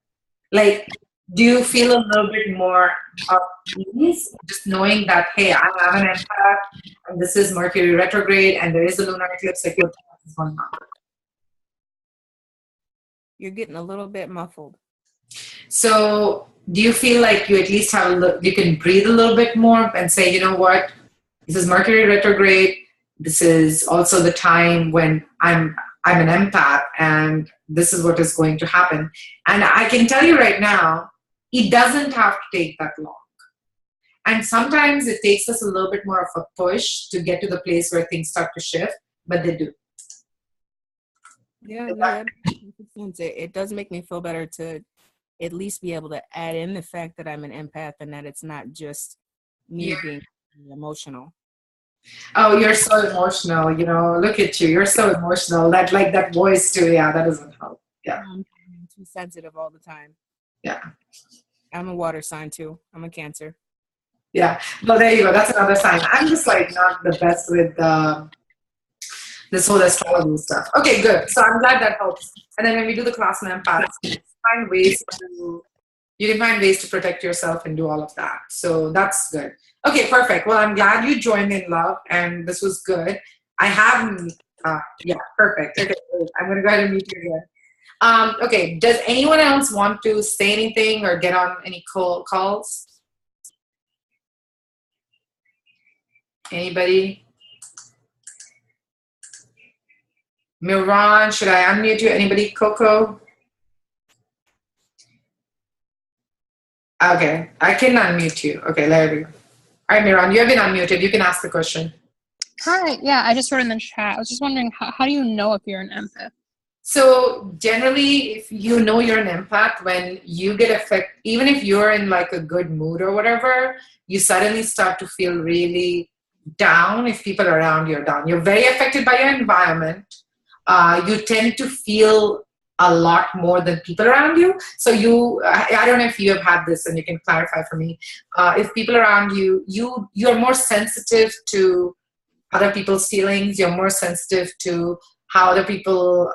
Like, do you feel a little bit more of ease just knowing that, hey, I'm an empath, and this is Mercury retrograde, and there is a lunar eclipse going on? You're getting a little bit muffled. So do you feel like you at least you can breathe a little bit more and say, you know what, this is Mercury retrograde. This is also the time when I'm an empath, and this is what is going to happen. And I can tell you right now, it doesn't have to take that long. And sometimes it takes us a little bit more of a push to get to the place where things start to shift, but they do. Yeah, no, that makes sense. It does make me feel better to at least be able to add in the fact that I'm an empath and that it's not just me being emotional. Oh, you're so emotional, you know, look at you. You're so emotional. That voice too, yeah, that doesn't help. Yeah. I'm too sensitive all the time. Yeah. I'm a water sign too. I'm a Cancer. Yeah. Well, there you go. That's another sign. I'm just like not the best with this whole astrology stuff. Okay, good. So I'm glad that helps. And then when we do the class on empaths, you can find ways to protect yourself and do all of that. So that's good. Okay, perfect. Well, I'm glad you joined in, love, and this was good. I haven't. Yeah, perfect. Okay, I'm going to go ahead and meet you again. Okay, does anyone else want to say anything or get on any calls? Anybody? Miran, should I unmute you? Anybody? Coco? Okay, I can unmute you. Okay, there we go. All right, Miran, you have been unmuted. You can ask the question. Hi. Yeah, I just wrote in the chat. I was just wondering, how do you know if you're an empath? So generally, if you know you're an empath, when you get affected, even if you're in like a good mood or whatever, you suddenly start to feel really down if people around you are down. You're very affected by your environment. You tend to feel a lot more than people around you. So I don't know if you have had this, and you can clarify for me. If people around you, you're more sensitive to other people's feelings. You're more sensitive to how other people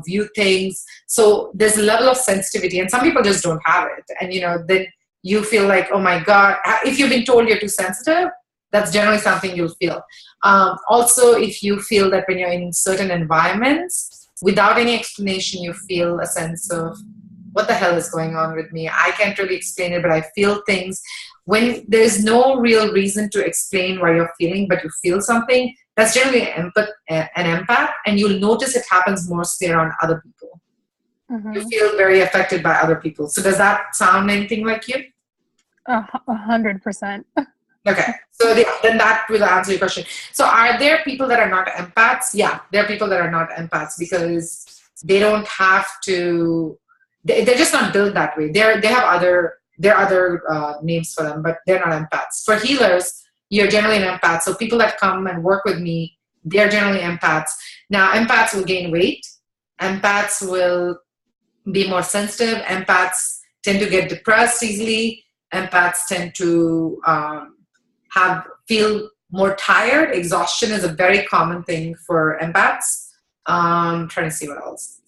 view things. So there's a level of sensitivity, and some people just don't have it. And then you feel like, oh my God, if you've been told you're too sensitive, that's generally something you'll feel. Also, if you feel that when you're in certain environments, without any explanation, you feel a sense of, what the hell is going on with me? I can't really explain it, but I feel things. When there's no real reason to explain why you're feeling, but you feel something, that's generally an empath, and you'll notice it happens mostly around other people. Mm-hmm. You feel very affected by other people. So does that sound anything like you? 100%. Okay, so then that will answer your question. So are there people that are not empaths? Yeah, there are people that are not empaths because they don't have to, they're just not built that way. There are other names for them, but they're not empaths. For healers, you're generally an empath. So people that come and work with me, they're generally empaths. Now, empaths will gain weight. Empaths will be more sensitive. Empaths tend to get depressed easily. Empaths tend to feel more tired. Exhaustion is a very common thing for empaths. Trying to see what else.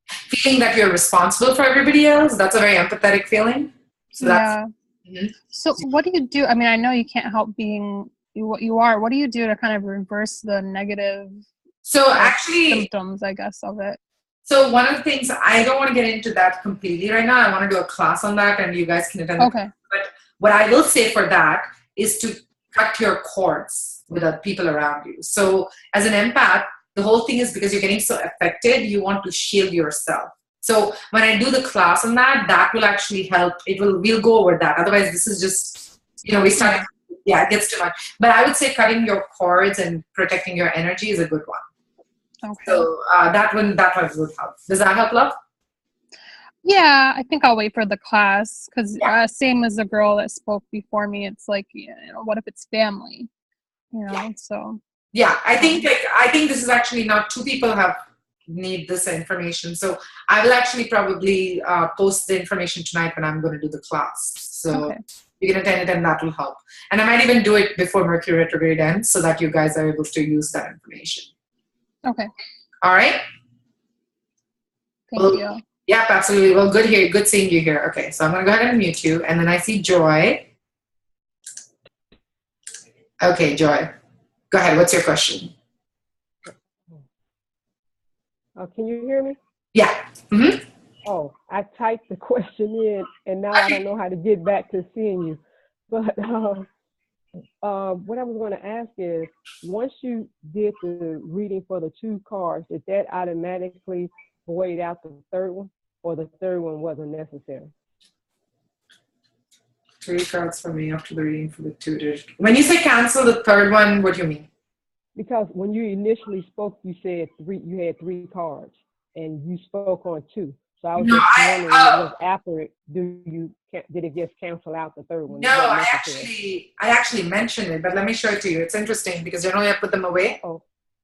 Feeling that you're responsible for everybody else, that's a very empathetic feeling. So yeah. Mm-hmm. So what do you do? I mean, I know you can't help being what you are. What do you do to kind of reverse the negative symptoms, I guess, of it? So one of the things, I don't want to get into that completely right now. I want to do a class on that, and you guys can attend. Okay. But what I will say for that is to cut your cords with the people around you. So as an empath, the whole thing is because you're getting so affected, you want to shield yourself. So when I do the class on that, that will actually help. We'll go over that. Otherwise, this is just, we start, it gets too much. But I would say cutting your cords and protecting your energy is a good one. Okay. So that would help. Does that help, love? Yeah, I think I'll wait for the class because same as the girl that spoke before me, it's like, what if it's family? So. Yeah, I think this is actually not two people need this information. So I will actually probably post the information tonight when I'm going to do the class. So you can attend it and that will help. And I might even do it before Mercury retrograde ends so that you guys are able to use that information. Okay. All right. Thank you. Yeah, absolutely. Well, good seeing you here. Okay, so I'm going to go ahead and mute you. And then I see Joy. Okay, Joy. Go ahead. What's your question? Can you hear me? Yeah. Mm-hmm. Oh, I typed the question in, and now I don't know how to get back to seeing you. But what I was going to ask is, once you did the reading for the 2 cards, did that automatically void out the third one, or the third one wasn't necessary? 3 cards for me after the reading for the 2. When you say cancel the third one, what do you mean? Because when you initially spoke, you said you had 3 cards, and you spoke on 2. So I was just wondering, what was after it? Did it just cancel out the third one? No, I actually mentioned it, but let me show it to you. It's interesting because generally I put them away. Oh,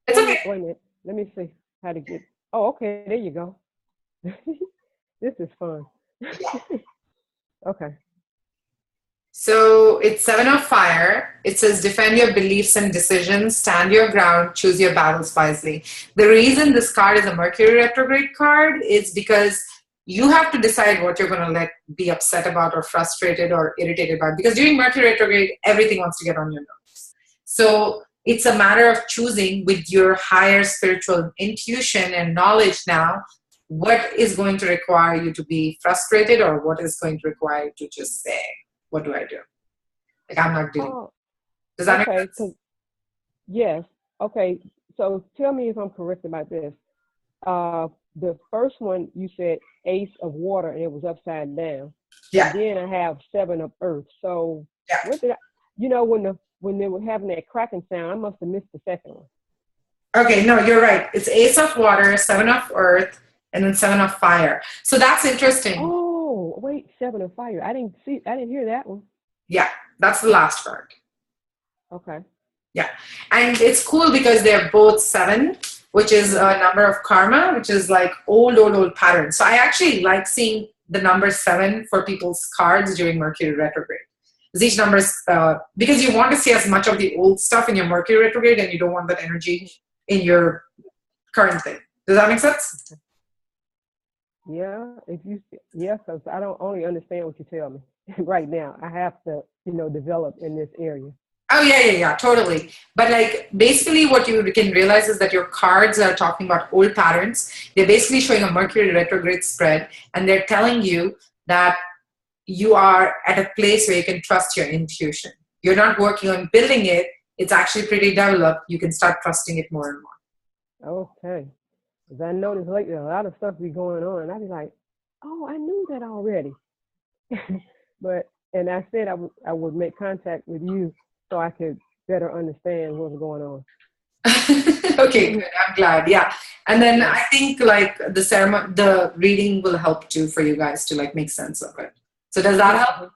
it's okay. Wait a minute. Let me see how to get. Oh, okay. There you go. This is fun. Okay. So it's 7 of fire. It says defend your beliefs and decisions, stand your ground, choose your battles wisely. The reason this card is a Mercury retrograde card is because you have to decide what you're going to be upset about or frustrated or irritated about. Because during Mercury retrograde, everything wants to get on your nerves. So it's a matter of choosing with your higher spiritual intuition and knowledge now, what is going to require you to be frustrated or what is going to require you to just say, what do I do? I'm not doing. Does that make sense? Yes. Okay. So tell me if I'm correct about this. The first one, you said Ace of Water, and it was upside down. Yeah. And then I have 7 of Earth. So you know, when they were having that cracking sound, I must have missed the second one. Okay, no, you're right. It's Ace of Water, 7 of Earth, and then 7 of Fire. So that's interesting. Oh, wait, 7 of Fire. I didn't hear that one. Yeah, that's the last card. Okay. Yeah, and it's cool because they're both 7, which is a number of karma, which is like old patterns. So I actually like seeing the number 7 for people's cards during Mercury retrograde. Because each number is, because you want to see as much of the old stuff in your Mercury retrograde and you don't want that energy in your current thing. Does that make sense? Yeah, because I don't only understand what you tell me right now. I have to, develop in this area. Oh, yeah, totally. But like basically what you can realize is that your cards are talking about old patterns. They're basically showing a Mercury retrograde spread, and they're telling you that you are at a place where you can trust your intuition. You're not working on building it. It's actually pretty developed. You can start trusting it more and more. Okay. Because I noticed lately a lot of stuff be going on, and I'd be like, oh, I knew that already. And I said I would make contact with you so I could better understand what's going on. Okay, good. I'm glad. Yeah. And then I think like the reading will help too for you guys to like make sense of it. So does that help?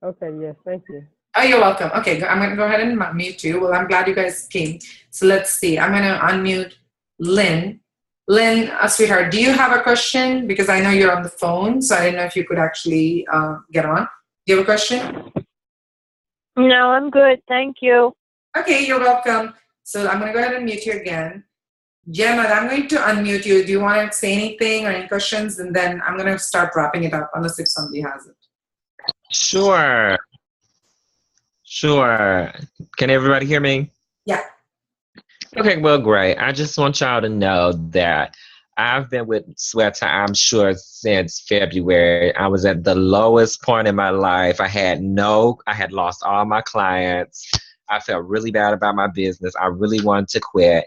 Okay, yes, thank you. Oh, you're welcome. Okay, I'm going to go ahead and mute you. Well, I'm glad you guys came. So let's see. I'm going to unmute Lynn. Lynn, sweetheart, do you have a question? Because I know you're on the phone, so I didn't know if you could actually get on. Do you have a question? No, I'm good. Thank you. Okay, you're welcome. So I'm going to go ahead and mute you again. Gemma, I'm going to unmute you. Do you want to say anything or any questions? And then I'm going to start wrapping it up unless if somebody has it. Sure. Can everybody hear me? Yeah. Okay, well, great. I just want y'all to know that I've been with Sweta, I'm sure, since February. I was at the lowest point in my life. I had lost all my clients. I felt really bad about my business. I really wanted to quit.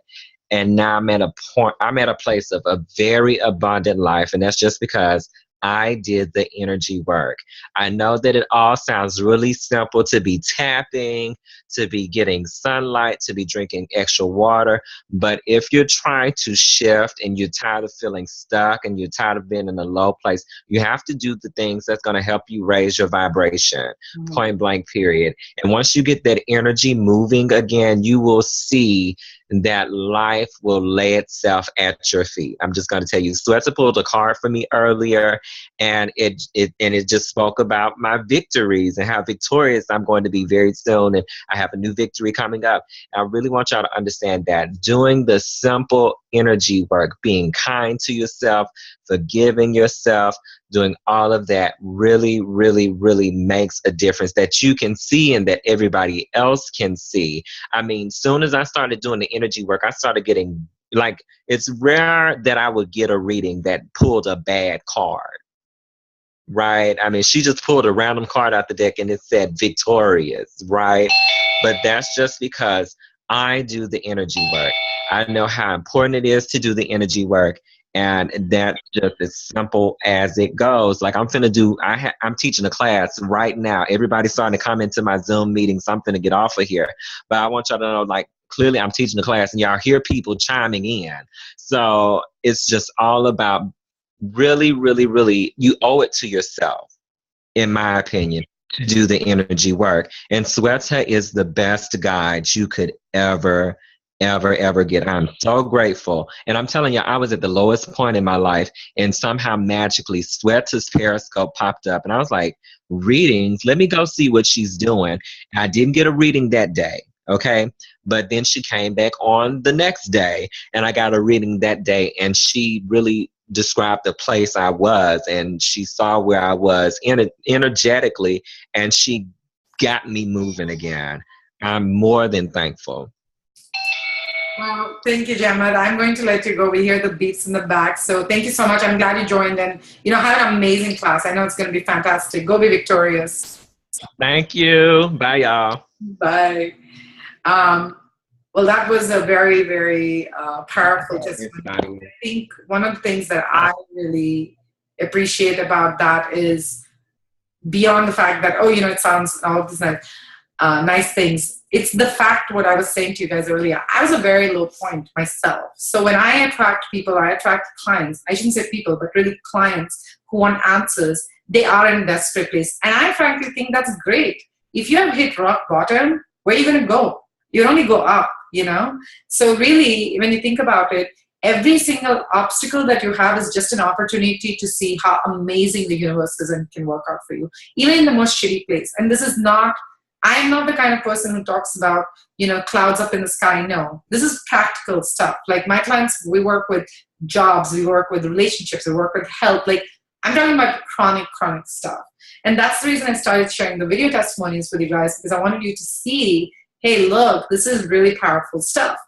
And now I'm at a place of a very abundant life. And that's just because I did the energy work. I know that it all sounds really simple to be tapping, to be getting sunlight, to be drinking extra water. But if you're trying to shift and you're tired of feeling stuck and you're tired of being in a low place, you have to do the things that's going to help you raise your vibration, point blank, period. And once you get that energy moving again, you will see that life will lay itself at your feet. I'm just going to tell you, Sweta pulled a card for me earlier, and it just spoke about my victories and how victorious I'm going to be very soon. And I have a new victory coming up. And I really want y'all to understand that doing the simple energy work, being kind to yourself, forgiving yourself, doing all of that really, really, really makes a difference that you can see and that everybody else can see. I mean, soon as I started doing the energy work, I started getting, like, it's rare that I would get a reading that pulled a bad card, right? I mean, she just pulled a random card out the deck and it said victorious, right? But that's just because I do the energy work. I know how important it is to do the energy work. And that's just as simple as it goes. Like I'm teaching a class right now. Everybody's starting to come into my Zoom meetings. So I'm finna get off of here. But I want y'all to know, like, clearly I'm teaching a class and y'all hear people chiming in. So it's just all about really, really, really, you owe it to yourself, in my opinion, to do the energy work. And Sweta is the best guide you could ever get. I'm so grateful. And I'm telling you, I was at the lowest point in my life, and somehow magically Sweta's Periscope popped up, and I was like, readings, let me go see what she's doing. And I didn't get a reading that day, okay? But then she came back on the next day, and I got a reading that day, and she really described the place I was, and she saw where I was energetically, and she got me moving again. I'm more than thankful. Wow, thank you, Gemma. I'm going to let you go. We hear the beeps in the back. So thank you so much. I'm glad you joined and, had an amazing class. I know it's going to be fantastic. Go be victorious. Thank you. Bye, y'all. Bye. Well, that was a very, very powerful testimony. I think one of the things that I really appreciate about that is beyond the fact that, it sounds all of this nice. nice things. It's the fact what I was saying to you guys earlier. I was a very low point myself. So when I attract people, or I attract clients, I shouldn't say people, but really clients who want answers, they are in a desperate place. And I frankly think that's great. If you have hit rock bottom, where are you going to go? You only go up, you know? So really, when you think about it, every single obstacle that you have is just an opportunity to see how amazing the universe is and can work out for you, even in the most shitty place. And this is not, I am not the kind of person who talks about, you know, clouds up in the sky. No, this is practical stuff. Like my clients, we work with jobs, we work with relationships, we work with health. Like I'm talking about chronic stuff. And that's the reason I started sharing the video testimonies with you guys, because I wanted you to see, hey, look, this is really powerful stuff.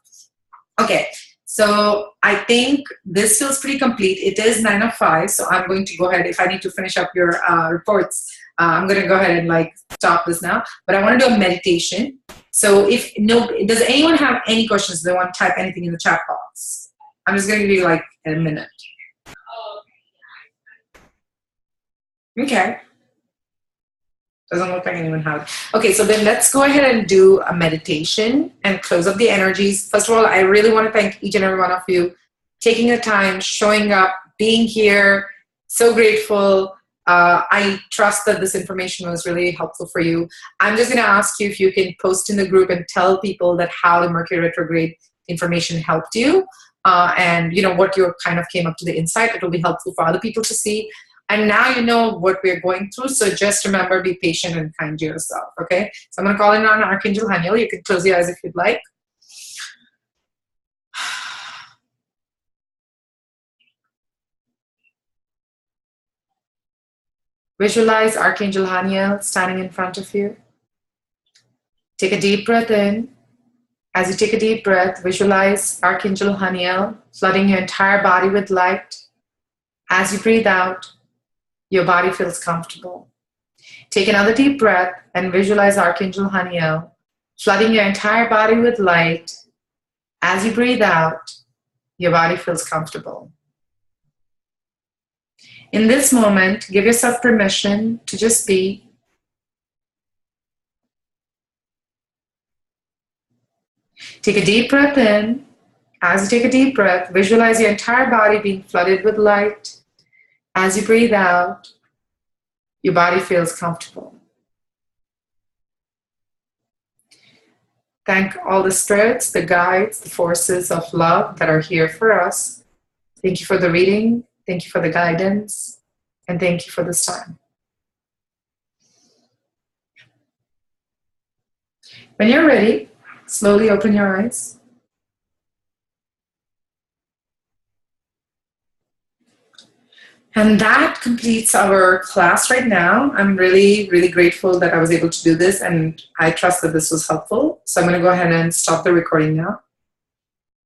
Okay. So I think this feels pretty complete. It is 9:05, so I'm going to go ahead. If I need to finish up your reports, I'm going to go ahead and like stop this now. But I want to do a meditation. So does anyone have any questions? They want to type anything in the chat box. I'm just going to give you like a minute. Okay. Doesn't look like anyone has. Okay, so then let's go ahead and do a meditation and close up the energies. First of all, I really want to thank each and every one of you taking the time, showing up, being here. So grateful. I trust that this information was really helpful for you. I'm just going to ask you if you can post in the group and tell people that how the Mercury retrograde information helped you, and you know what you kind of came up to the insight. It will be helpful for other people to see. And now you know what we're going through, so just remember, be patient and kind to yourself, okay? So I'm going to call in on Archangel Haniel. You can close your eyes if you'd like. Visualize Archangel Haniel standing in front of you. Take a deep breath in. As you take a deep breath, visualize Archangel Haniel flooding your entire body with light. As you breathe out, your body feels comfortable. Take another deep breath and visualize Archangel Haniel flooding your entire body with light. As you breathe out, your body feels comfortable. In this moment, give yourself permission to just be. Take a deep breath in. As you take a deep breath, visualize your entire body being flooded with light. As you breathe out, your body feels comfortable. Thank all the spirits, the guides, the forces of love that are here for us. Thank you for the reading. Thank you for the guidance. And thank you for this time. When you're ready, slowly open your eyes. And that completes our class right now. I'm really, really grateful that I was able to do this, and I trust that this was helpful. So I'm going to go ahead and stop the recording now.